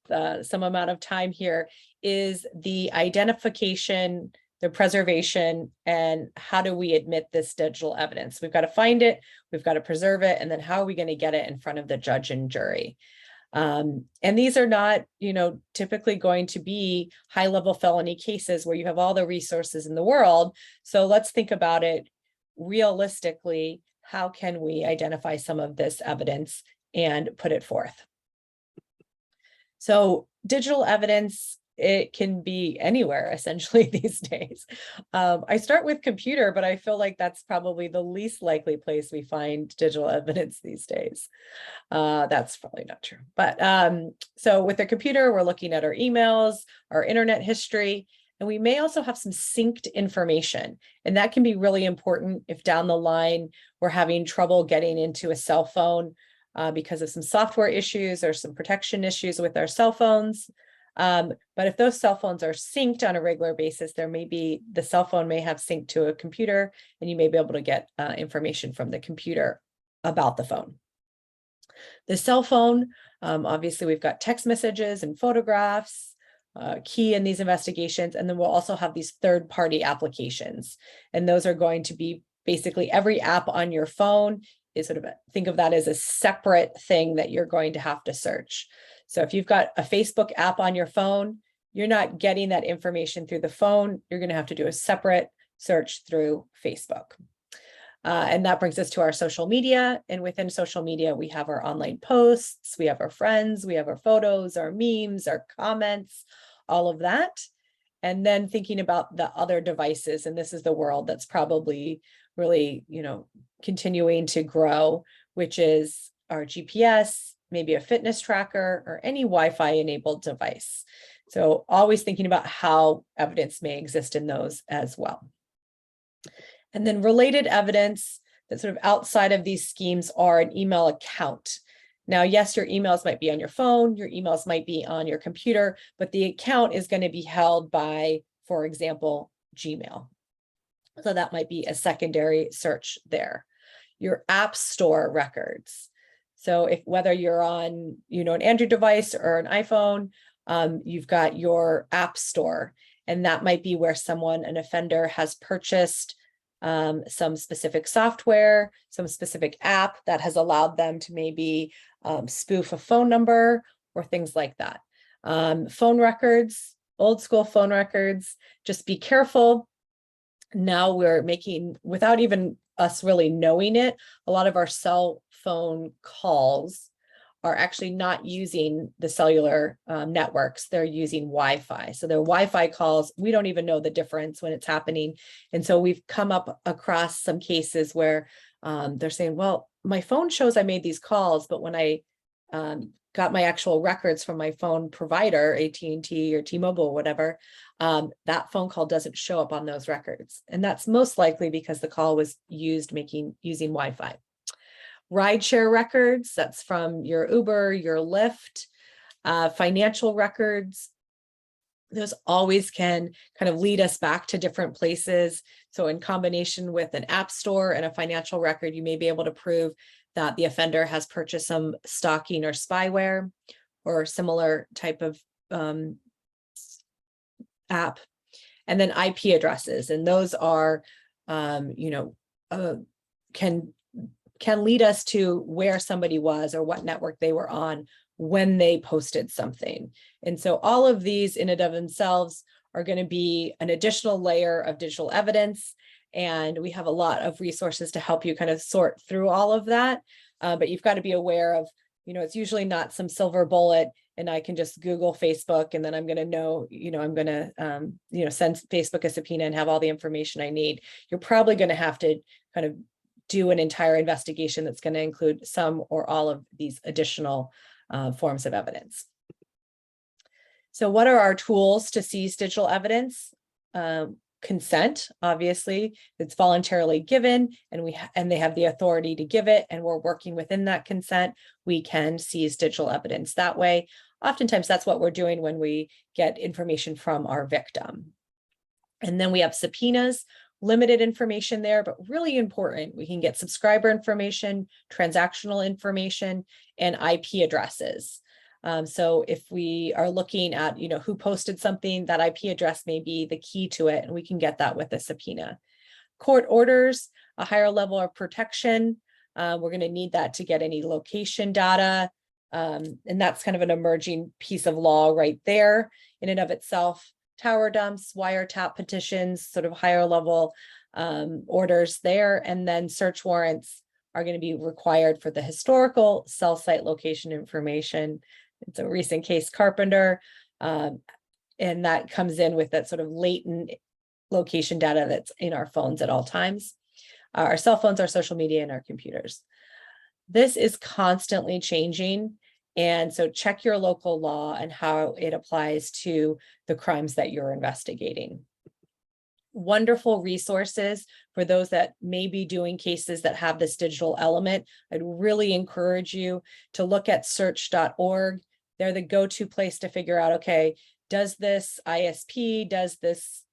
some amount of time here is the identification, the preservation, and how do we admit this digital evidence? We've got to find it, we've got to preserve it, and then how are we going to get it in front of the judge and jury? And these are not, you know, typically going to be high-level felony cases where you have all the resources in the world. So let's think about it realistically. How can we identify some of this evidence and put it forth? So digital evidence, it can be anywhere essentially these days. I start with computer, but I feel like that's probably the least likely place we find digital evidence these days. That's probably not true. But so with the computer, we're looking at our emails, our internet history, and we may also have some synced information. And that can be really important if down the line we're having trouble getting into a cell phone because of some software issues or some protection issues with our cell phones. But if those cell phones are synced on a regular basis, the cell phone may have synced to a computer, and you may be able to get information from the computer about the phone. The cell phone, obviously we've got text messages and photographs, key in these investigations, and then we'll also have these third-party applications. And those are going to be basically every app on your phone is sort of, think of that as a separate thing that you're going to have to search. So if you've got a Facebook app on your phone, you're not getting that information through the phone. You're going to have to do a separate search through Facebook. And that brings us to our social media. And within social media, we have our online posts, we have our friends, we have our photos, our memes, our comments, all of that. And then thinking about the other devices, and this is the world that's probably really, you know, continuing to grow, which is our GPS, maybe a fitness tracker, or any Wi-Fi enabled device. So always thinking about how evidence may exist in those as well. And then related evidence that's sort of outside of these schemes are an email account. Now, yes, your emails might be on your phone, your emails might be on your computer, but the account is going to be held by, for example, Gmail. So that might be a secondary search there. Your app store records. So if whether you're on, you know, an Android device or an iPhone, you've got your app store, and that might be where an offender has purchased some specific software, some specific app that has allowed them to maybe spoof a phone number or things like that. Phone records, old school phone records, just be careful. Now we're making, without even us really knowing it, a lot of our cell phone calls are actually not using the cellular networks. They're using Wi-Fi. So they're Wi-Fi calls. We don't even know the difference when it's happening. And so we've come up across some cases where they're saying, well, my phone shows I made these calls, but when I got my actual records from my phone provider, AT&T or T-Mobile or whatever, that phone call doesn't show up on those records. And that's most likely because the call was using Wi-Fi. Rideshare records, that's from your Uber, your Lyft, financial records. Those always can kind of lead us back to different places. So in combination with an app store and a financial record, you may be able to prove that the offender has purchased some stalking or spyware or similar type of app. And then IP addresses, and those are, can lead us to where somebody was or what network they were on when they posted something. And so all of these in and of themselves are going to be an additional layer of digital evidence. And we have a lot of resources to help you kind of sort through all of that. But you've got to be aware of, it's usually not some silver bullet and I can just Google Facebook and then I'm going to know, I'm going to, send Facebook a subpoena and have all the information I need. You're probably going to have to kind of do an entire investigation that's going to include some or all of these additional forms of evidence. So what are our tools to seize digital evidence? Consent, obviously, it's voluntarily given, and they have the authority to give it, and we're working within that consent. We can seize digital evidence that way. Oftentimes, that's what we're doing when we get information from our victim. And then we have subpoenas, limited information there, but really important. We can get subscriber information, transactional information, and IP addresses. So if we are looking at, who posted something, that IP address may be the key to it, and we can get that with a subpoena. Court orders, a higher level of protection. We're going to need that to get any location data. And that's kind of an emerging piece of law right there in and of itself. Tower dumps, wiretap petitions, sort of higher level orders there. And then search warrants are going to be required for the historical cell site location information. It's a recent case, Carpenter, and that comes in with that sort of latent location data that's in our phones at all times. Our cell phones, our social media, and our computers. This is constantly changing. And so check your local law and how it applies to the crimes that you're investigating. Wonderful resources for those that may be doing cases that have this digital element. I'd really encourage you to look at search.org. They're the go-to place to figure out, okay, does this ISP, does this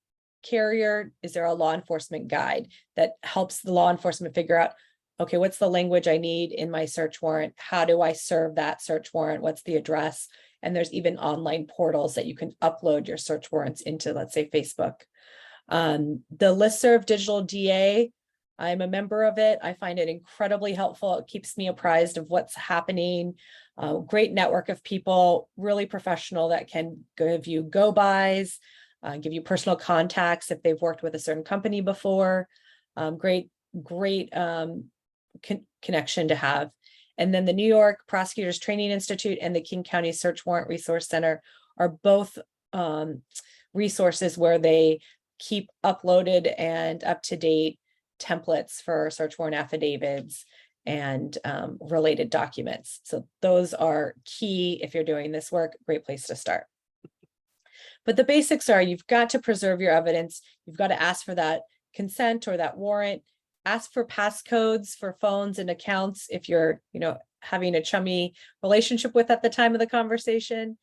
carrier, is there a law enforcement guide that helps the law enforcement figure out, okay, what's the language I need in my search warrant? How do I serve that search warrant? What's the address? And there's even online portals that you can upload your search warrants into, let's say Facebook. The listserv Digital DA, I'm a member of it. I find it incredibly helpful. It keeps me apprised of what's happening. Great network of people, really professional, that can give you go-bys, give you personal contacts if they've worked with a certain company before. Great connection to have. And then the New York Prosecutors Training Institute and the King County Search Warrant Resource Center are both resources where they keep uploaded and up-to-date templates for search warrant affidavits and related documents. So those are key if you're doing this work. Great place to start. But the basics are, you've got to preserve your evidence. You've got to ask for that consent or that warrant. Ask for passcodes for phones and accounts if you're, having a chummy relationship with at the time of the conversation.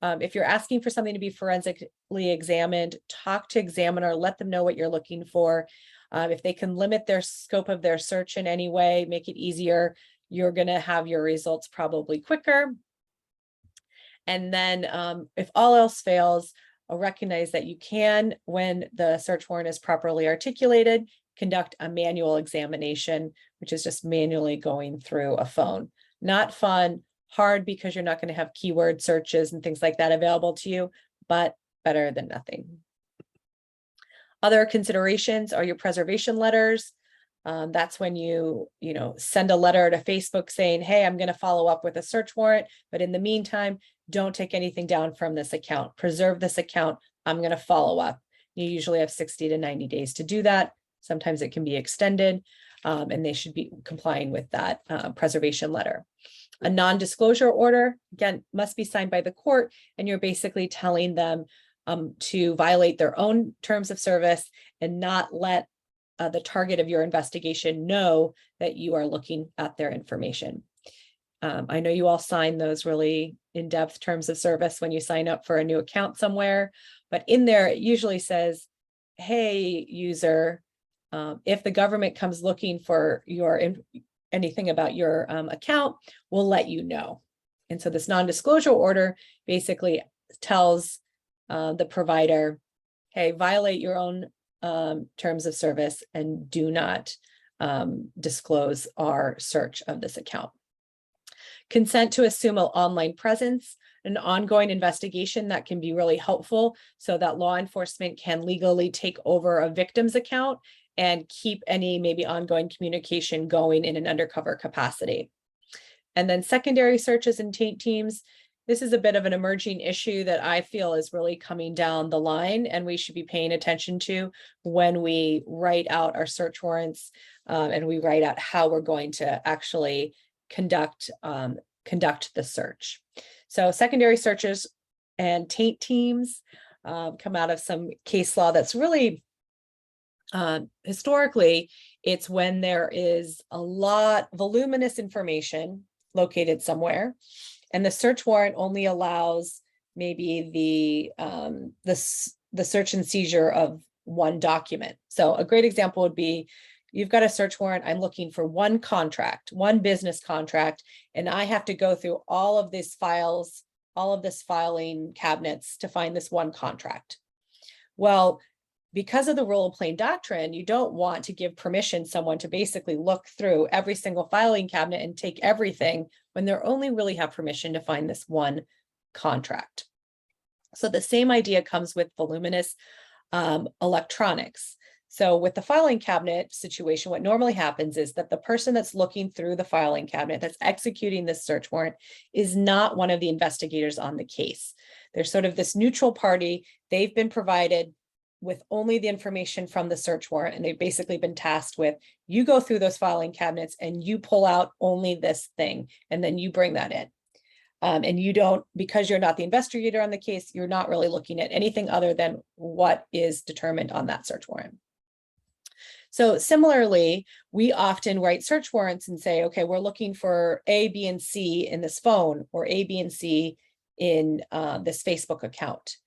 If you're asking for something to be forensically examined, talk to examiner, let them know what you're looking for. If they can limit their scope of their search in any way, make it easier, you're going to have your results probably quicker. And then if all else fails, recognize that you can, when the search warrant is properly articulated, conduct a manual examination, which is just manually going through a phone. Not fun, hard because you're not going to have keyword searches and things like that available to you, but better than nothing. Other considerations are your preservation letters. That's when you send a letter to Facebook saying, hey, I'm going to follow up with a search warrant, but in the meantime, don't take anything down from this account. Preserve this account. I'm going to follow up. You usually have 60 to 90 days to do that. Sometimes it can be extended, and they should be complying with that preservation letter. A non-disclosure order, again, must be signed by the court, and you're basically telling them to violate their own terms of service and not let the target of your investigation know that you are looking at their information. I know you all sign those really in-depth terms of service when you sign up for a new account somewhere, but in there it usually says, hey, user, if the government comes looking for anything about your account, we'll let you know. And so this non-disclosure order basically tells the provider, hey, violate your own terms of service and do not disclose our search of this account. Consent to assume an online presence, an ongoing investigation that can be really helpful so that law enforcement can legally take over a victim's account and keep any maybe ongoing communication going in an undercover capacity. And then secondary searches and taint teams. This is a bit of an emerging issue that I feel is really coming down the line, and we should be paying attention to when we write out our search warrants and we write out how we're going to actually conduct the search. So secondary searches and taint teams come out of some case law that's really historically, it's when there is a lot voluminous information located somewhere, and the search warrant only allows maybe the search and seizure of one document. So a great example would be, you've got a search warrant, I'm looking for one contract, one business contract, and I have to go through all of these files, all of this filing cabinets to find this one contract. Well, because of the rule of plain doctrine, you don't want to give permission someone to basically look through every single filing cabinet and take everything when they only really have permission to find this one contract. So the same idea comes with voluminous electronics. So with the filing cabinet situation, what normally happens is that the person that's looking through the filing cabinet, that's executing this search warrant, is not one of the investigators on the case. They're sort of this neutral party. They've been provided with only the information from the search warrant, and they've basically been tasked with, you go through those filing cabinets and you pull out only this thing, and then you bring that in. And you don't, because you're not the investigator on the case, you're not really looking at anything other than what is determined on that search warrant. So similarly, we often write search warrants and say, okay, we're looking for A, B, and C in this phone, or A, B, and C in this Facebook account.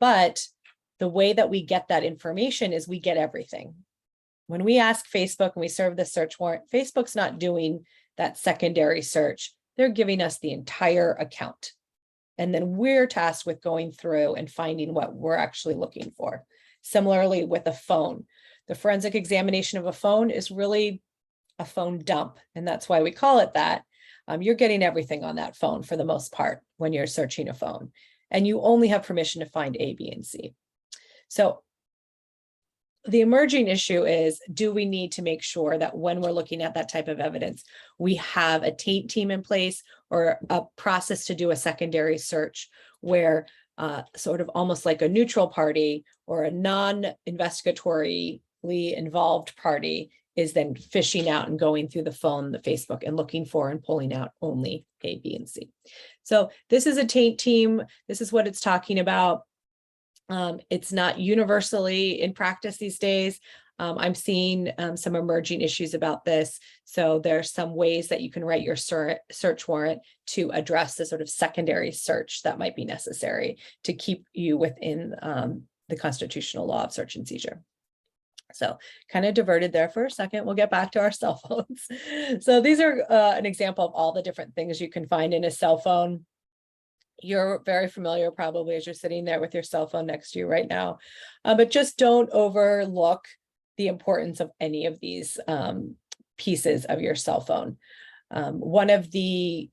But the way that we get that information is we get everything. When we ask Facebook and we serve the search warrant, Facebook's not doing that secondary search. They're giving us the entire account. And then we're tasked with going through and finding what we're actually looking for. Similarly with a phone, the forensic examination of a phone is really a phone dump. And that's why we call it that. You're getting everything on that phone for the most part when you're searching a phone. And you only have permission to find A, B, and C. So the emerging issue is, do we need to make sure that when we're looking at that type of evidence, we have a taint team in place or a process to do a secondary search where sort of almost like a neutral party or a non-investigatorily involved party is then fishing out and going through the phone, the Facebook, and looking for and pulling out only A, B, and C. So this is a taint team. This is what it's talking about. It's not universally in practice these days. I'm seeing some emerging issues about this. So there's some ways that you can write your search warrant to address the sort of secondary search that might be necessary to keep you within the constitutional law of search and seizure. So kind of diverted there for a second. We'll get back to our cell phones. So these are an example of all the different things you can find in a cell phone. You're very familiar probably as you're sitting there with your cell phone next to you right now, but just don't overlook the importance of any of these pieces of your cell phone. One of the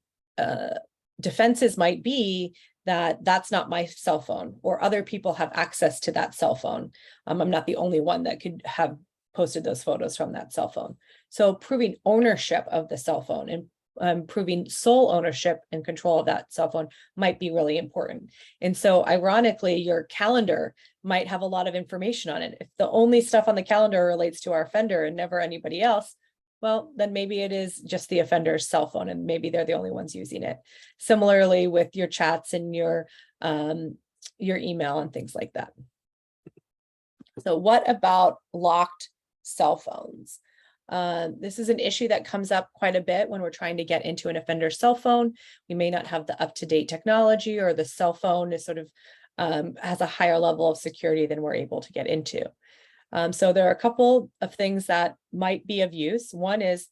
defenses might be that that's not my cell phone, or other people have access to that cell phone. I'm not the only one that could have posted those photos from that cell phone. So proving ownership of the cell phone and proving sole ownership and control of that cell phone might be really important. And so ironically, your calendar might have a lot of information on it. If the only stuff on the calendar relates to our offender and never anybody else, well, then maybe it is just the offender's cell phone and maybe they're the only ones using it. Similarly with your chats and your email and things like that. So what about locked cell phones? This is an issue that comes up quite a bit when we're trying to get into an offender's cell phone. We may not have the up-to-date technology, or the cell phone is sort of has a higher level of security than we're able to get into. So there are a couple of things that might be of use. One is,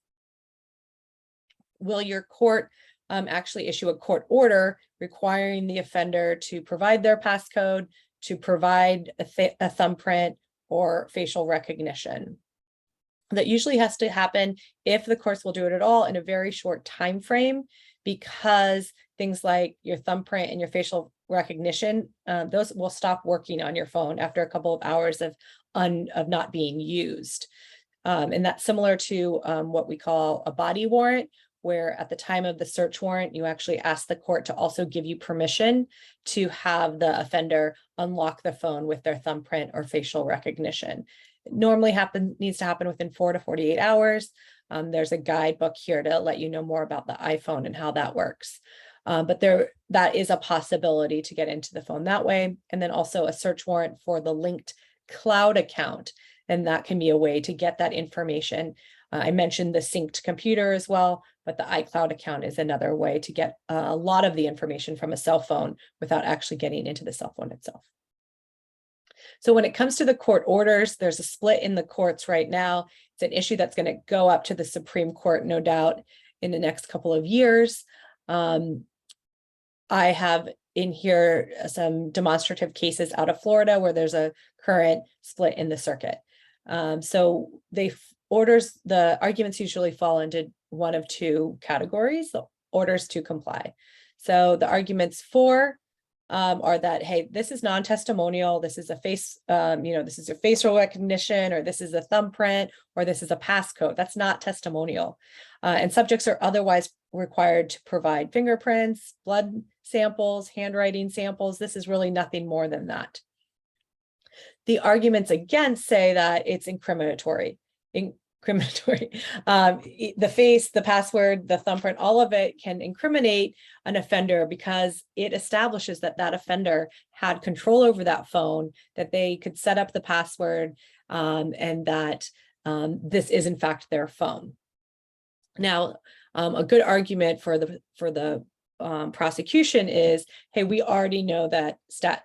will your court actually issue a court order requiring the offender to provide their passcode, to provide a thumbprint or facial recognition? That usually has to happen, if the courts will do it at all, in a very short time frame, because things like your thumbprint and your facial recognition, those will stop working on your phone after a couple of hours of not being used. And that's similar to what we call a body warrant, where at the time of the search warrant, you actually ask the court to also give you permission to have the offender unlock the phone with their thumbprint or facial recognition. It normally needs to happen within 4 to 48 hours. There's a guidebook here to let you know more about the iPhone and how that works. But that is a possibility to get into the phone that way. And then also a search warrant for the linked cloud account. And that can be a way to get that information. I mentioned the synced computer as well, but the iCloud account is another way to get a lot of the information from a cell phone without actually getting into the cell phone itself. So when it comes to the court orders, there's a split in the courts right now. It's an issue that's going to go up to the Supreme Court, no doubt, in the next couple of years. I have in here some demonstrative cases out of Florida where there's a current split in the circuit. So the arguments usually fall into one of two categories: the orders to comply. So the arguments for are that, hey, this is non-testimonial, this is a this is a facial recognition, or this is a thumbprint, or this is a passcode. That's not testimonial. And subjects are otherwise required to provide fingerprints, blood samples, handwriting samples. This is really nothing more than that. The arguments against say that it's incriminatory. The face, the password, the thumbprint, all of it can incriminate an offender because it establishes that that offender had control over that phone, that they could set up the password, and that this is in fact their phone. Now, a good argument for the prosecution is, hey, we already know that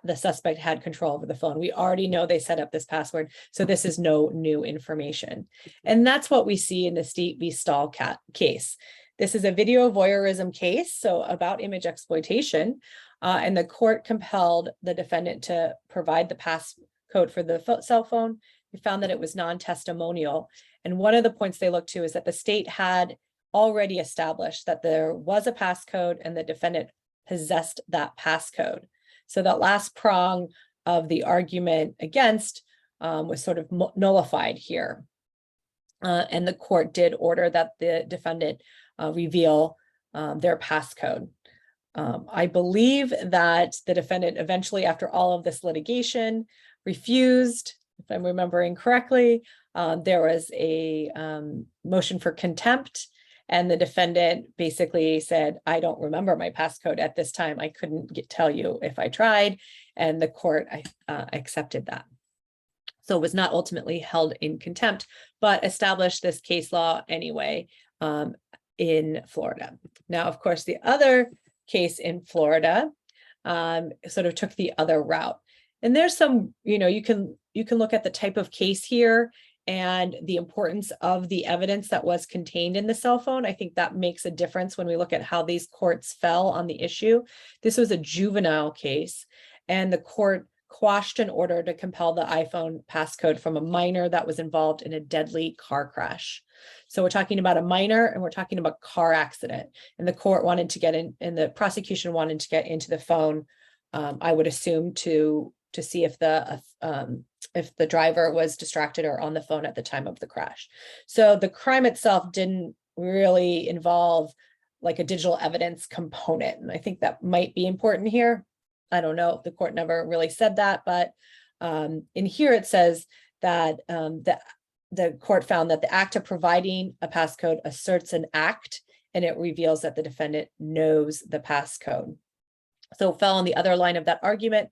the suspect had control over the phone. We already know they set up this password, so this is no new information. And that's what we see in the State v. Stahl case. This is a video voyeurism case, so about image exploitation, and the court compelled the defendant to provide the passcode for the cell phone. We found that it was non-testimonial. And one of the points they looked to is that the state had already established that there was a passcode and the defendant possessed that passcode. So that last prong of the argument against was sort of nullified here. And the court did order that the defendant reveal their passcode. I believe that the defendant eventually, after all of this litigation, refused. If I'm remembering correctly, there was a motion for contempt. And the defendant basically said, I don't remember my passcode at this time. I couldn't tell you if I tried. And the court accepted that. So it was not ultimately held in contempt, but established this case law anyway in Florida. Now, of course, the other case in Florida sort of took the other route. And there's some, you can look at the type of case here and the importance of the evidence that was contained in the cell phone. I think that makes a difference when we look at how these courts fell on the issue. This was a juvenile case, and the court quashed an order to compel the iPhone passcode from a minor that was involved in a deadly car crash. So we're talking about a minor and we're talking about car accident. And the court wanted to get in, and the prosecution wanted to get into the phone, I would assume, to see if the driver was distracted or on the phone at the time of the crash. So the crime itself didn't really involve like a digital evidence component. And I think that might be important here. I don't know, the court never really said that, but in here it says that the court found that the act of providing a passcode asserts an act, and it reveals that the defendant knows the passcode. So it fell on the other line of that argument.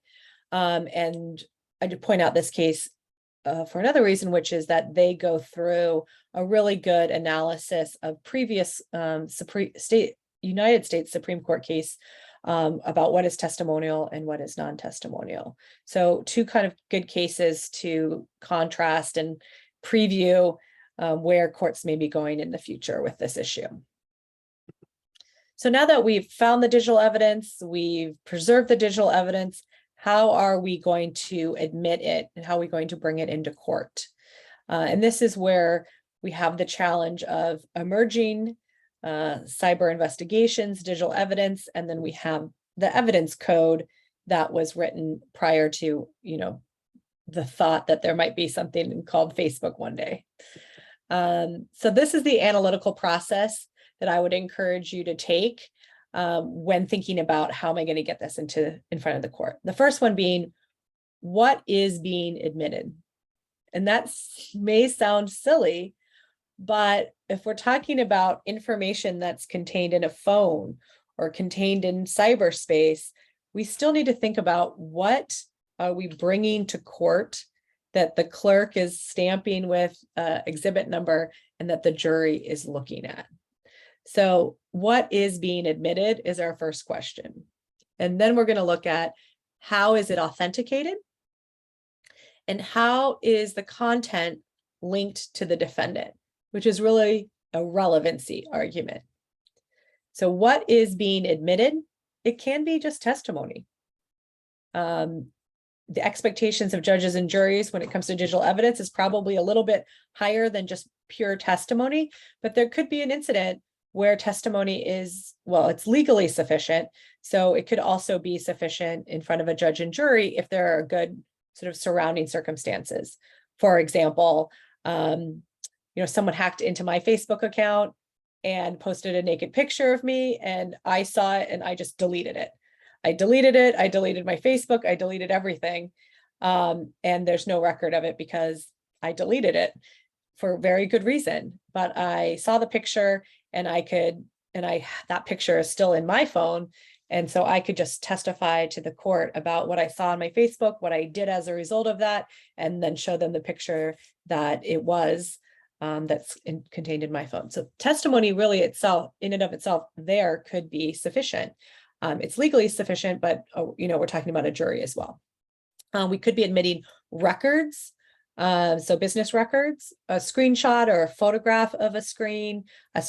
And I did point out this case for another reason, which is that they go through a really good analysis of previous United States Supreme Court case about what is testimonial and what is non-testimonial. So two kind of good cases to contrast and preview where courts may be going in the future with this issue. So now that we've found the digital evidence, we've preserved the digital evidence, how are we going to admit it and how are we going to bring it into court? And this is where we have the challenge of emerging cyber investigations, digital evidence, and then we have the evidence code that was written prior to, the thought that there might be something called Facebook one day. So this is the analytical process that I would encourage you to take when thinking about how am I going to get this in front of the court. The first one being, what is being admitted? And that may sound silly, but if we're talking about information that's contained in a phone or contained in cyberspace, we still need to think about what are we bringing to court that the clerk is stamping with exhibit number and that the jury is looking at. So what is being admitted is our first question. And then we're going to look at how is it authenticated and how is the content linked to the defendant, which is really a relevancy argument. So what is being admitted? It can be just testimony. The expectations of judges and juries when it comes to digital evidence is probably a little bit higher than just pure testimony, but there could be an incident where testimony is, well, it's legally sufficient. So it could also be sufficient in front of a judge and jury if there are good sort of surrounding circumstances. For example, someone hacked into my Facebook account and posted a naked picture of me and I saw it and I just deleted it. I deleted it. I deleted my Facebook. I deleted everything. And there's no record of it because I deleted it for very good reason. But I saw the picture and that picture is still in my phone. And so I could just testify to the court about what I saw on my Facebook, what I did as a result of that, and then show them the picture that it was that's contained in my phone. So testimony really itself, in and of itself, there could be sufficient. It's legally sufficient, but we're talking about a jury as well. We could be admitting records, so business records, a screenshot or a photograph of a screen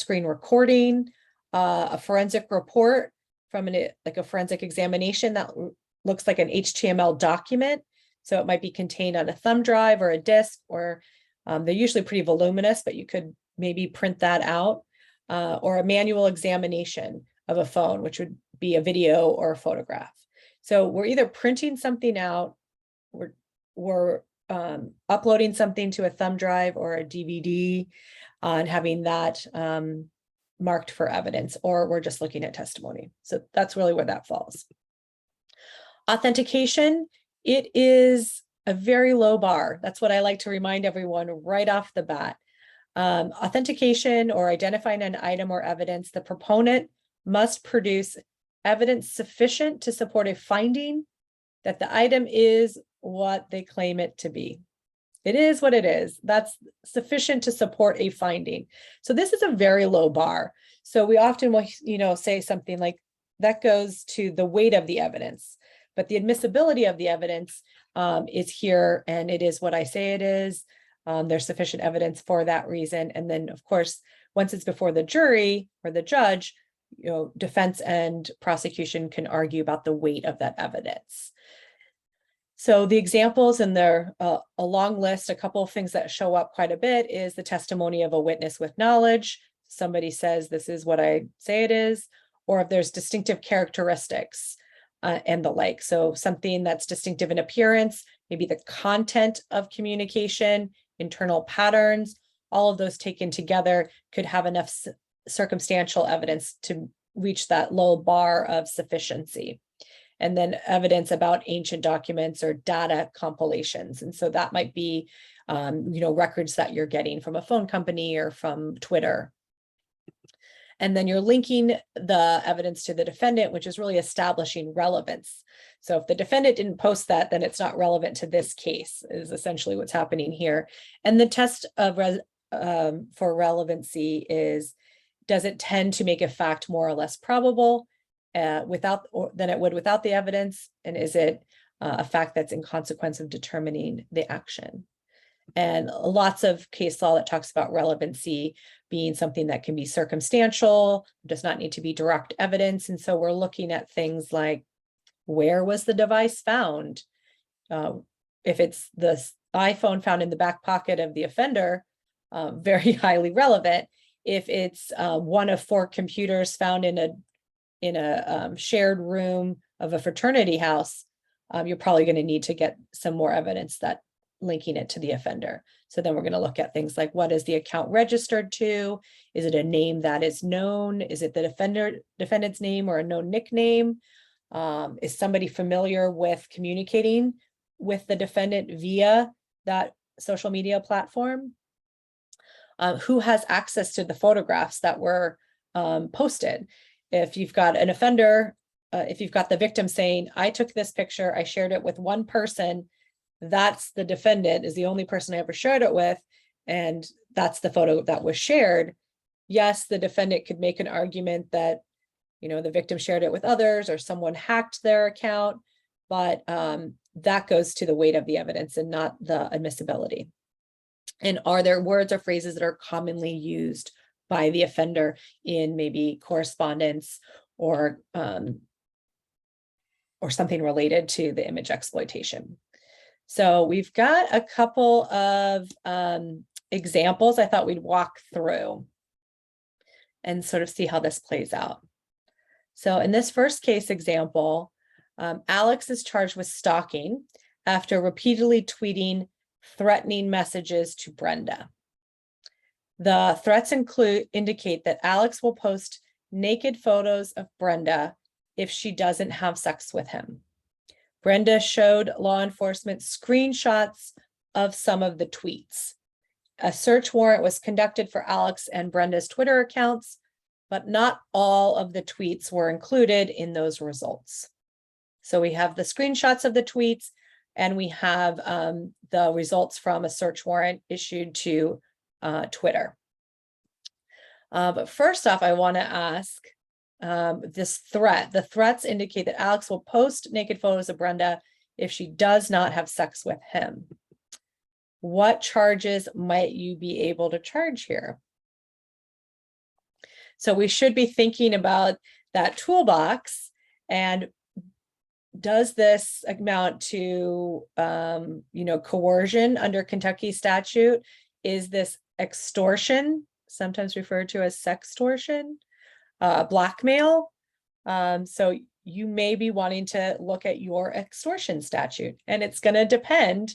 recording, a forensic report from like a forensic examination that looks like an HTML document. So it might be contained on a thumb drive or a disk, or they're usually pretty voluminous, but you could maybe print that out, or a manual examination of a phone, which would be a video or a photograph. So we're either printing something out, we're uploading something to a thumb drive or a DVD and having that marked for evidence, or we're just looking at testimony. So that's really where that falls. Authentication, it is a very low bar. That's what I like to remind everyone right off the bat. Authentication or identifying an item or evidence, the proponent must produce evidence sufficient to support a finding that the item is what they claim it to be. It is what it is. That's sufficient to support a finding. So this is a very low bar. So we often will, say something like that goes to the weight of the evidence, but the admissibility of the evidence is here, and it is what I say it is. There's sufficient evidence for that reason. And then, of course, once it's before the jury or the judge, defense and prosecution can argue about the weight of that evidence. So the examples, and they're a long list, a couple of things that show up quite a bit is the testimony of a witness with knowledge. Somebody says, this is what I say it is, or if there's distinctive characteristics and the like. So something that's distinctive in appearance, maybe the content of communication, internal patterns, all of those taken together could have enough circumstantial evidence to reach that low bar of sufficiency. And then evidence about ancient documents or data compilations. And so that might be, records that you're getting from a phone company or from Twitter. And then you're linking the evidence to the defendant, which is really establishing relevance. So if the defendant didn't post that, then it's not relevant to this case, is essentially what's happening here. And the test of for relevancy is, does it tend to make a fact more or less probable than it would without the evidence? And is it a fact that's in consequence of determining the action? And lots of case law that talks about relevancy being something that can be circumstantial, does not need to be direct evidence. And so we're looking at things like, where was the device found? If it's the iPhone found in the back pocket of the offender, very highly relevant. If it's one of 4 computers found in a shared room of a fraternity house, you're probably going to need to get some more evidence that linking it to the offender. So then we're going to look at things like, what is the account registered to? Is it a name that is known? Is it the defendant's name or a known nickname? Is somebody familiar with communicating with the defendant via that social media platform? Who has access to the photographs that were posted? If you've got an offender, if you've got the victim saying, I took this picture, I shared it with one person, that's the defendant, is the only person I ever shared it with, and that's the photo that was shared. Yes, the defendant could make an argument that, the victim shared it with others or someone hacked their account, but that goes to the weight of the evidence and not the admissibility. And are there words or phrases that are commonly used by the offender in maybe correspondence or something related to the image exploitation? So we've got a couple of examples I thought we'd walk through and sort of see how this plays out. So in this first case example, Alex is charged with stalking after repeatedly tweeting threatening messages to Brenda. The threats indicate that Alex will post naked photos of Brenda if she doesn't have sex with him. Brenda showed law enforcement screenshots of some of the tweets. A search warrant was conducted for Alex and Brenda's Twitter accounts, but not all of the tweets were included in those results. So we have the screenshots of the tweets, and we have the results from a search warrant issued to Twitter. But first off, I want to ask this threat. The threats indicate that Alex will post naked photos of Brenda if she does not have sex with him. What charges might you be able to charge here? So we should be thinking about that toolbox, and does this amount to, coercion under Kentucky statute? Is this extortion, sometimes referred to as sextortion, blackmail? So you may be wanting to look at your extortion statute, and it's going to depend,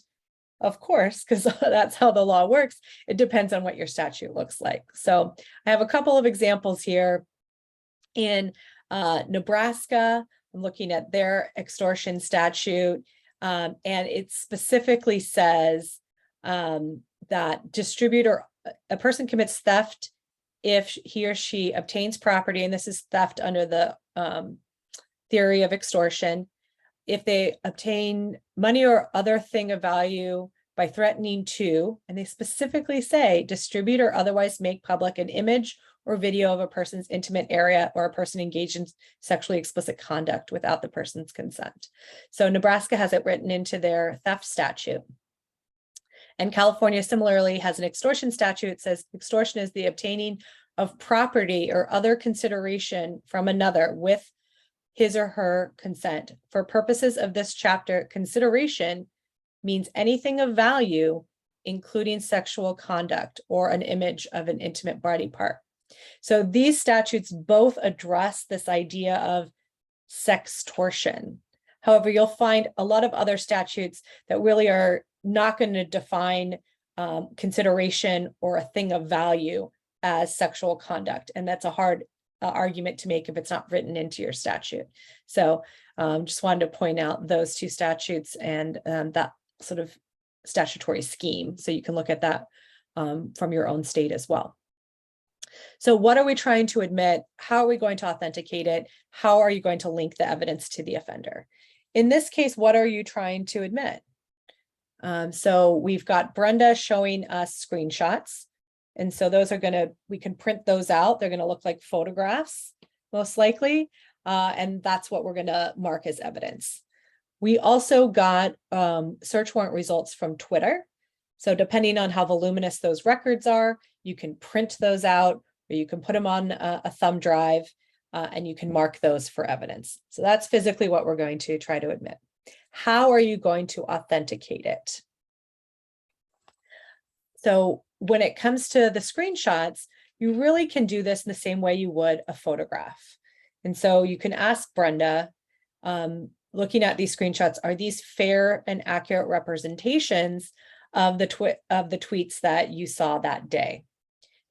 of course, because that's how the law works. It depends on what your statute looks like. So I have a couple of examples here. In Nebraska, I'm looking at their extortion statute, and it specifically says that a person commits theft if he or she obtains property, and this is theft under the theory of extortion, if they obtain money or other thing of value by threatening to, and they specifically say, distribute or otherwise make public an image or video of a person's intimate area or a person engaged in sexually explicit conduct without the person's consent. So Nebraska has it written into their theft statute. And California similarly has an extortion statute. It says extortion is the obtaining of property or other consideration from another with his or her consent. For purposes of this chapter, consideration means anything of value, including sexual conduct or an image of an intimate body part. So these statutes both address this idea of sextortion. However, you'll find a lot of other statutes that really are not going to define consideration or a thing of value as sexual conduct. And that's a hard argument to make if it's not written into your statute. So just wanted to point out those two statutes and that sort of statutory scheme. So you can look at that from your own state as well. So what are we trying to admit? How are we going to authenticate it? How are you going to link the evidence to the offender? In this case, what are you trying to admit? So we've got Brenda showing us screenshots. And so those are we can print those out. They're going to look like photographs, most likely. And that's what we're going to mark as evidence. We also got search warrant results from Twitter. So depending on how voluminous those records are, you can print those out, or you can put them on a thumb drive, and you can mark those for evidence. So that's physically what we're going to try to admit. How are you going to authenticate it? So when it comes to the screenshots, you really can do this in the same way you would a photograph. And so you can ask Brenda, looking at these screenshots, are these fair and accurate representations of the tweets that you saw that day?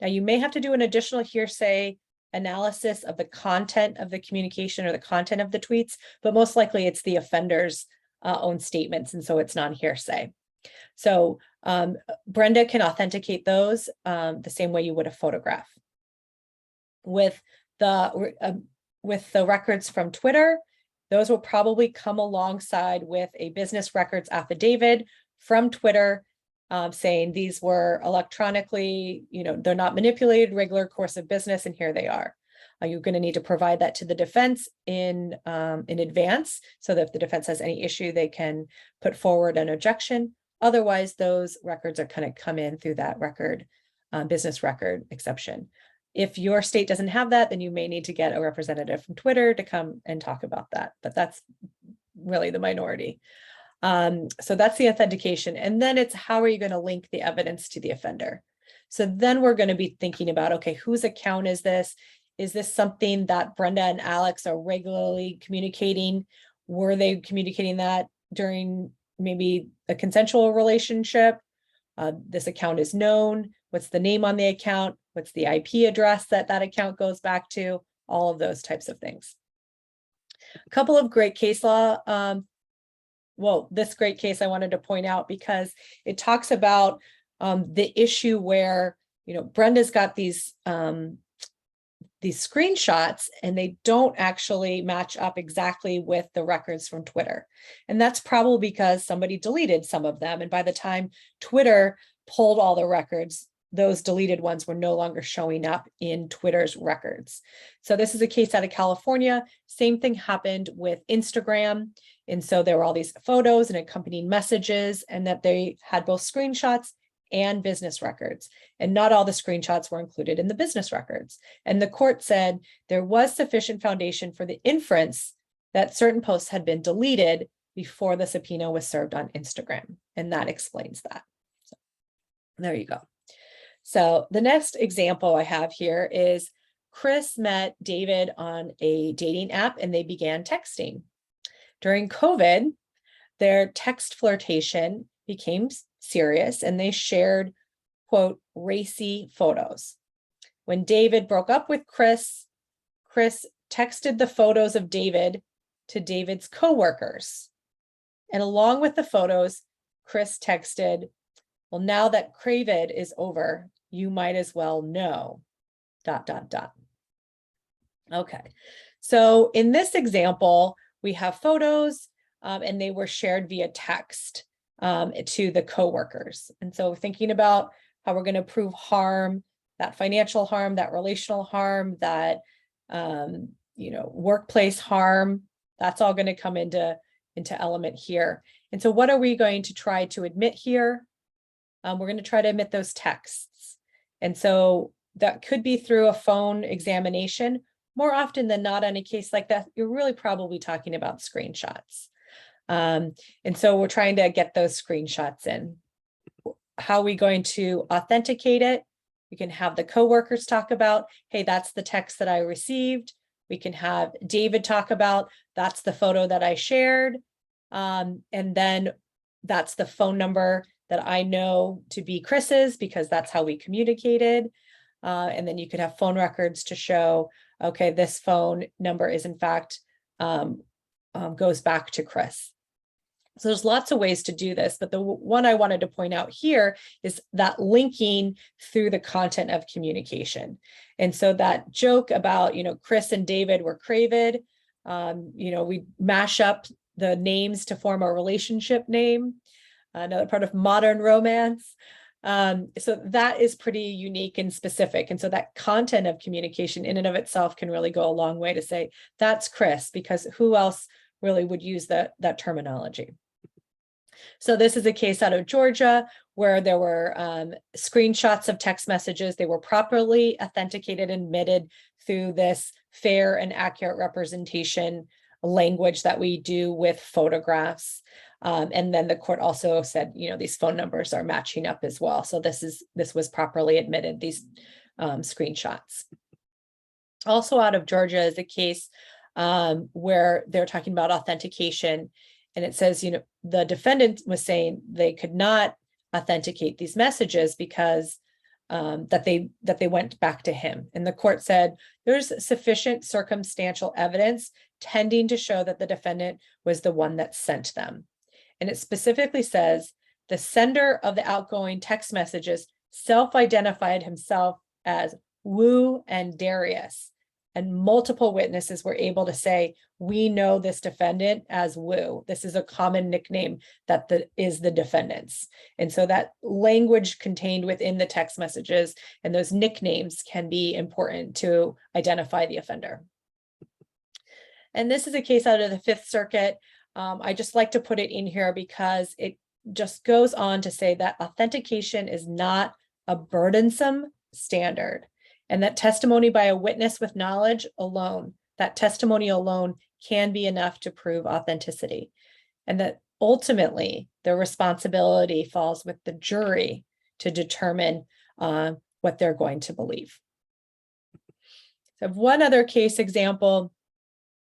Now, you may have to do an additional hearsay analysis of the content of the communication or the content of the tweets, but most likely it's the offender's own statements, and so it's non-hearsay. So Brenda can authenticate those the same way you would a photograph. With the records from Twitter, those will probably come alongside with a business records affidavit from Twitter saying these were electronically, they're not manipulated, regular course of business, and here they are. You're going to need to provide that to the defense in advance, so that if the defense has any issue, they can put forward an objection. Otherwise, those records are going to come in through that record, business record exception. If your state doesn't have that, then you may need to get a representative from Twitter to come and talk about that, but that's really the minority. So that's the authentication. And then it's how are you going to link the evidence to the offender? So then we're going to be thinking about, okay, whose account is this? Is this something that Brenda and Alex are regularly communicating? Were they communicating that during maybe a consensual relationship? This account is known. What's the name on the account? What's the IP address that account goes back to? All of those types of things. A couple of great case law. This great case I wanted to point out because it talks about the issue where, Brenda's got these screenshots and they don't actually match up exactly with the records from Twitter. And that's probably because somebody deleted some of them. And by the time Twitter pulled all the records, those deleted ones were no longer showing up in Twitter's records. So this is a case out of California. Same thing happened with Instagram. And so there were all these photos and accompanying messages, and that they had both screenshots and business records. And not all the screenshots were included in the business records. And the court said there was sufficient foundation for the inference that certain posts had been deleted before the subpoena was served on Instagram. And that explains that. So there you go. So the next example I have here is Chris met David on a dating app and they began texting. During COVID, their text flirtation became serious and they shared, quote, racy photos. When David broke up with Chris, Chris texted the photos of David to David's coworkers. And along with the photos, Chris texted, well, now that COVID is over, you might as well know, ... Okay, so in this example, we have photos and they were shared via text to the coworkers. And so thinking about how we're going to prove harm, that financial harm, that relational harm, that workplace harm, that's all going to come into element here. And so what are we going to try to admit here? We're going to try to admit those texts. And so that could be through a phone examination. More often than not, on a case like that, you're really probably talking about screenshots. And so we're trying to get those screenshots in. How are we going to authenticate it? We can have the coworkers talk about, hey, that's the text that I received. We can have David talk about, that's the photo that I shared. And then that's the phone number that I know to be Chris's because that's how we communicated. And then you could have phone records to show, okay, this phone number is in fact goes back to Chris. So there's lots of ways to do this, but the one I wanted to point out here is that linking through the content of communication. And so that joke about, Chris and David were cravid, we mash up the names to form a relationship name, another part of modern romance. So that is pretty unique and specific. And so that content of communication in and of itself can really go a long way to say, that's Chris, because who else really would use that terminology? So this is a case out of Georgia where there were screenshots of text messages. They were properly authenticated and admitted through this fair and accurate representation language that we do with photographs. And then the court also said, these phone numbers are matching up as well. So this was properly admitted. These screenshots. Also out of Georgia is a case where they're talking about authentication. And it says, the defendant was saying they could not authenticate these messages because that they went back to him. And the court said there's sufficient circumstantial evidence tending to show that the defendant was the one that sent them. And it specifically says the sender of the outgoing text messages self-identified himself as Wu and Darius. And multiple witnesses were able to say, we know this defendant as Wu. This is a common nickname that is the defendant's. And so that language contained within the text messages and those nicknames can be important to identify the offender. And this is a case out of the Fifth Circuit. I just like to put it in here because it just goes on to say that authentication is not a burdensome standard, and that testimony by a witness with knowledge alone, that testimony alone can be enough to prove authenticity. And that ultimately the responsibility falls with the jury to determine what they're going to believe. So I have one other case example,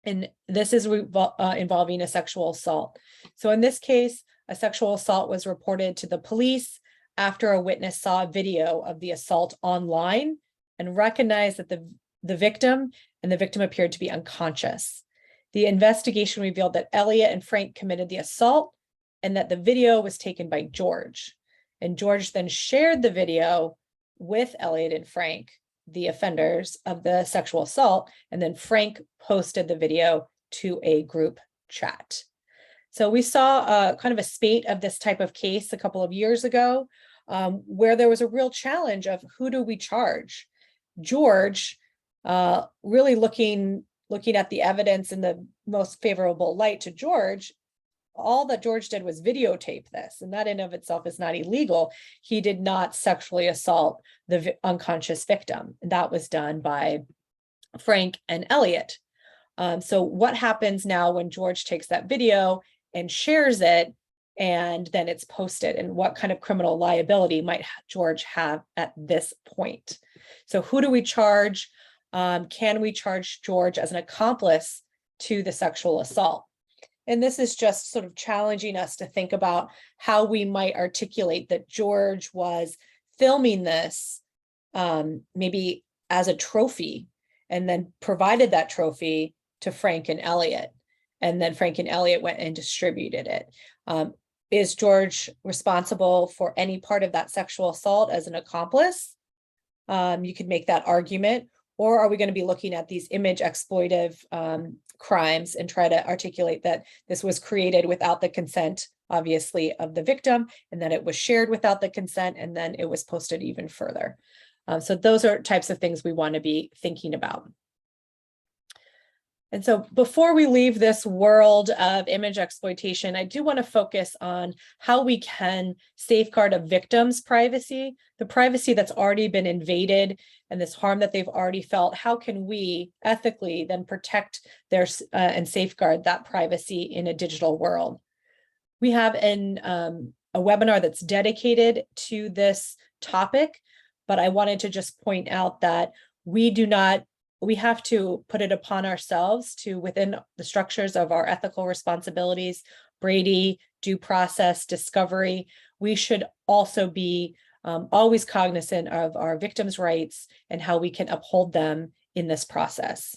and this is involving a sexual assault. So in this case, a sexual assault was reported to the police after a witness saw a video of the assault online and recognized that the victim appeared to be unconscious. The investigation revealed that Elliot and Frank committed the assault and that the video was taken by George. And George then shared the video with Elliot and Frank, the offenders of the sexual assault, and then Frank posted the video to a group chat. So we saw kind of a spate of this type of case a couple of years ago, where there was a real challenge of who do we charge? George, really looking at the evidence in the most favorable light to George, all that George did was videotape this, and that in of itself is not illegal. He did not sexually assault the unconscious victim. And that was done by Frank and Elliot. So what happens now when George takes that video and shares it, and then it's posted, and what kind of criminal liability might George have at this point? So who do we charge? Can we charge George as an accomplice to the sexual assault? And this is just sort of challenging us to think about how we might articulate that George was filming this maybe as a trophy, and then provided that trophy to Frank and Elliot. And then Frank and Elliot went and distributed it. Is George responsible for any part of that sexual assault as an accomplice? You could make that argument. Or are we going to be looking at these image exploitive crimes and try to articulate that this was created without the consent, obviously, of the victim, and that it was shared without the consent, and then it was posted even further? So those are types of things we want to be thinking about. And so before we leave this world of image exploitation, I do want to focus on how we can safeguard a victim's privacy, the privacy that's already been invaded and this harm that they've already felt. How can we ethically then protect their and safeguard that privacy in a digital world? We have a webinar that's dedicated to this topic, but I wanted to just point out that we have to put it upon ourselves to, within the structures of our ethical responsibilities, Brady, due process, discovery, we should also be always cognizant of our victims' rights and how we can uphold them in this process.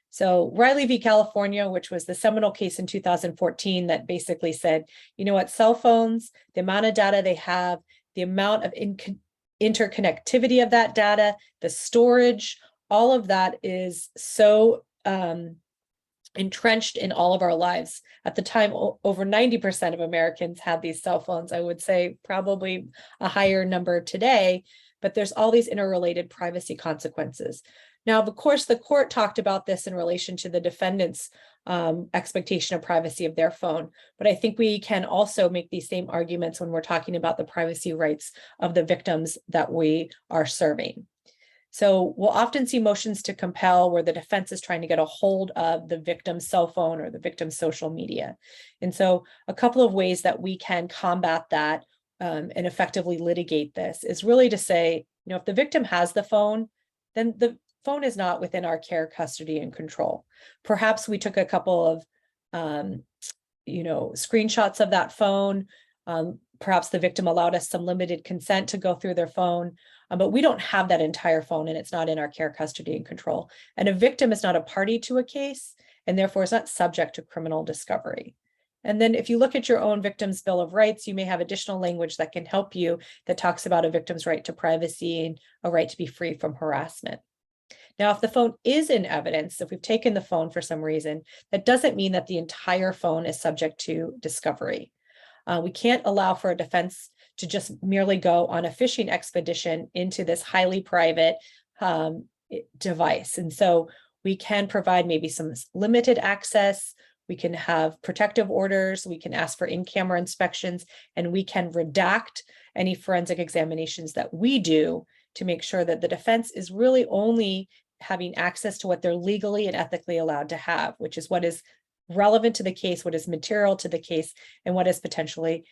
So Riley v. California, which was the seminal case in 2014 that basically said, you know what, cell phones, the amount of data they have, the amount of interconnectivity of that data, the storage, all of that is so entrenched in all of our lives. At the time, over 90% of Americans had these cell phones. I would say probably a higher number today, but there's all these interrelated privacy consequences. Now, of course, the court talked about this in relation to the defendant's expectation of privacy of their phone, but I think we can also make these same arguments when we're talking about the privacy rights of the victims that we are serving. So we'll often see motions to compel where the defense is trying to get a hold of the victim's cell phone or the victim's social media. And so a couple of ways that we can combat that and effectively litigate this is really to say, If the victim has the phone, then the phone is not within our care, custody, and control. Perhaps we took a couple of screenshots of that phone. Perhaps the victim allowed us some limited consent to go through their phone, but we don't have that entire phone, and it's not in our care, custody, and control. And a victim is not a party to a case, and therefore is not subject to criminal discovery. And then if you look at your own Victim's Bill of Rights, you may have additional language that can help you that talks about a victim's right to privacy and a right to be free from harassment. Now, if the phone is in evidence, if we've taken the phone for some reason, that doesn't mean that the entire phone is subject to discovery. We can't allow for a defense to just merely go on a fishing expedition into this highly private device. And so we can provide maybe some limited access. We can have protective orders. We can ask for in-camera inspections, and we can redact any forensic examinations that we do to make sure that the defense is really only having access to what they're legally and ethically allowed to have, which is what is relevant to the case, what is material to the case, and what is potentially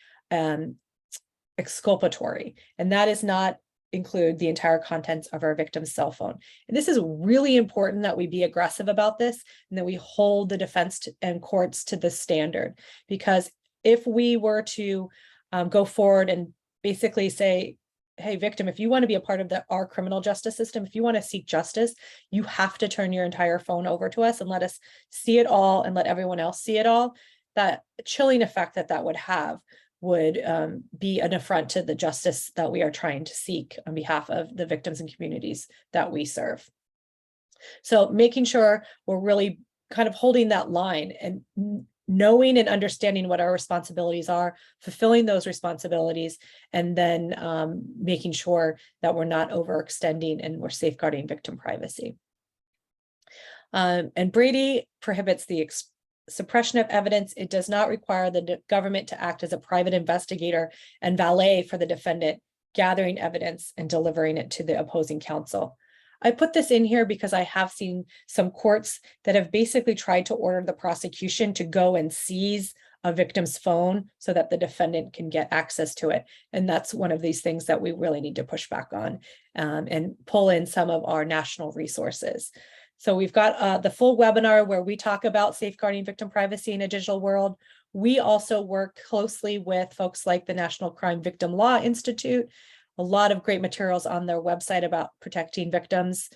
exculpatory. And that is not include the entire contents of our victim's cell phone. And this is really important that we be aggressive about this and that we hold the defense and courts to this standard. Because if we were to go forward and basically say, hey, victim, if you want to be a part of our criminal justice system, if you want to seek justice, you have to turn your entire phone over to us and let us see it all and let everyone else see it all. That chilling effect that would have would be an affront to the justice that we are trying to seek on behalf of the victims and communities that we serve. So making sure we're really kind of holding that line and knowing and understanding what our responsibilities are, fulfilling those responsibilities, and then making sure that we're not overextending and we're safeguarding victim privacy. And Brady prohibits the suppression of evidence. It does not require the government to act as a private investigator and valet for the defendant, gathering evidence and delivering it to the opposing counsel. I put this in here because I have seen some courts that have basically tried to order the prosecution to go and seize a victim's phone so that the defendant can get access to it. And that's one of these things that we really need to push back on and pull in some of our national resources. So we've got the full webinar where we talk about safeguarding victim privacy in a digital world. We also work closely with folks like the National Crime Victim Law Institute, a lot of great materials on their website about protecting victims,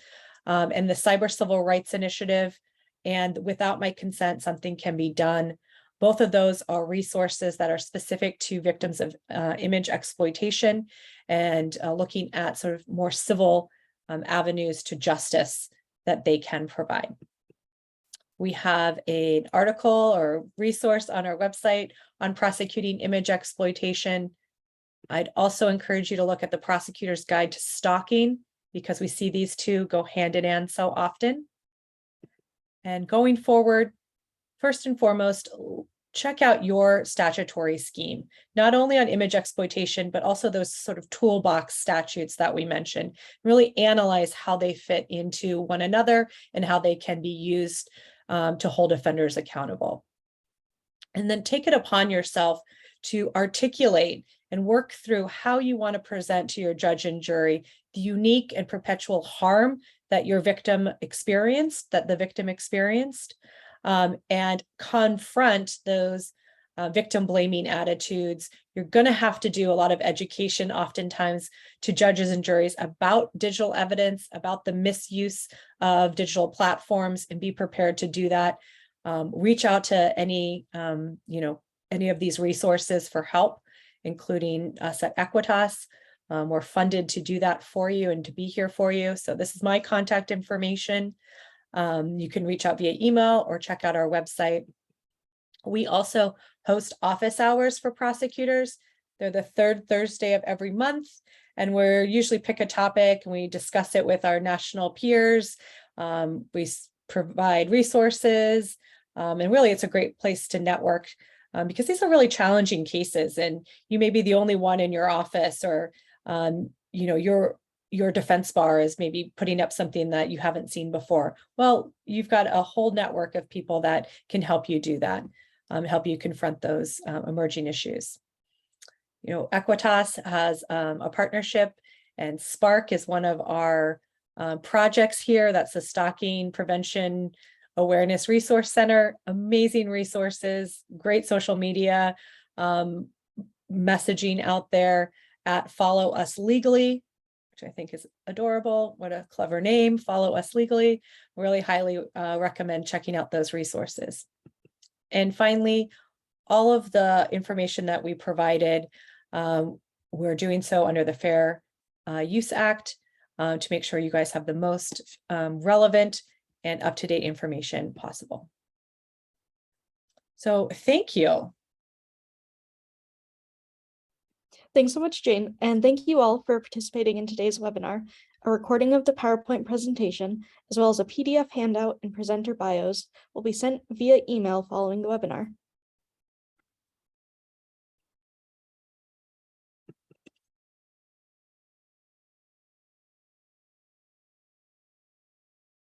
and the Cyber Civil Rights Initiative, and Without My Consent, Something Can Be Done. Both of those are resources that are specific to victims of image exploitation and looking at sort of more civil avenues to justice that they can provide. We have an article or resource on our website on prosecuting image exploitation. I'd also encourage you to look at the Prosecutor's Guide to Stalking, because we see these two go hand in hand so often. And going forward, first and foremost, check out your statutory scheme, not only on image exploitation, but also those sort of toolbox statutes that we mentioned. Really analyze how they fit into one another and how they can be used to hold offenders accountable. And then take it upon yourself to articulate and work through how you want to present to your judge and jury the unique and perpetual harm that your victim experienced, that the victim experienced, and confront those victim blaming attitudes. You're going to have to do a lot of education oftentimes to judges and juries about digital evidence, about the misuse of digital platforms, and be prepared to do that. Reach out to any of these resources for help, including us at Equitas. We're funded to do that for you and to be here for you. So this is my contact information. You can reach out via email or check out our website. We also host office hours for prosecutors. They're the third Thursday of every month, and we usually pick a topic and we discuss it with our national peers. We provide resources, and really it's a great place to network because these are really challenging cases, and you may be the only one in your office, or your defense bar is maybe putting up something that you haven't seen before. Well, you've got a whole network of people that can help you do that, help you confront those emerging issues. Equitas has a partnership And Spark is one of our projects here. That's the Stalking Prevention Awareness Resource Center. Amazing resources, great social media messaging out there at Follow Us Legally, which I think is adorable. What a clever name, Follow Us Legally. Really highly recommend checking out those resources. And finally, all of the information that we provided, we're doing so under the Fair Use Act to make sure you guys have the most relevant and up-to-date information possible. So thank you.
Thanks so much, Jane, and thank you all for participating in today's webinar. A recording of the PowerPoint presentation, as well as a PDF handout and presenter bios, will be sent via email following the webinar.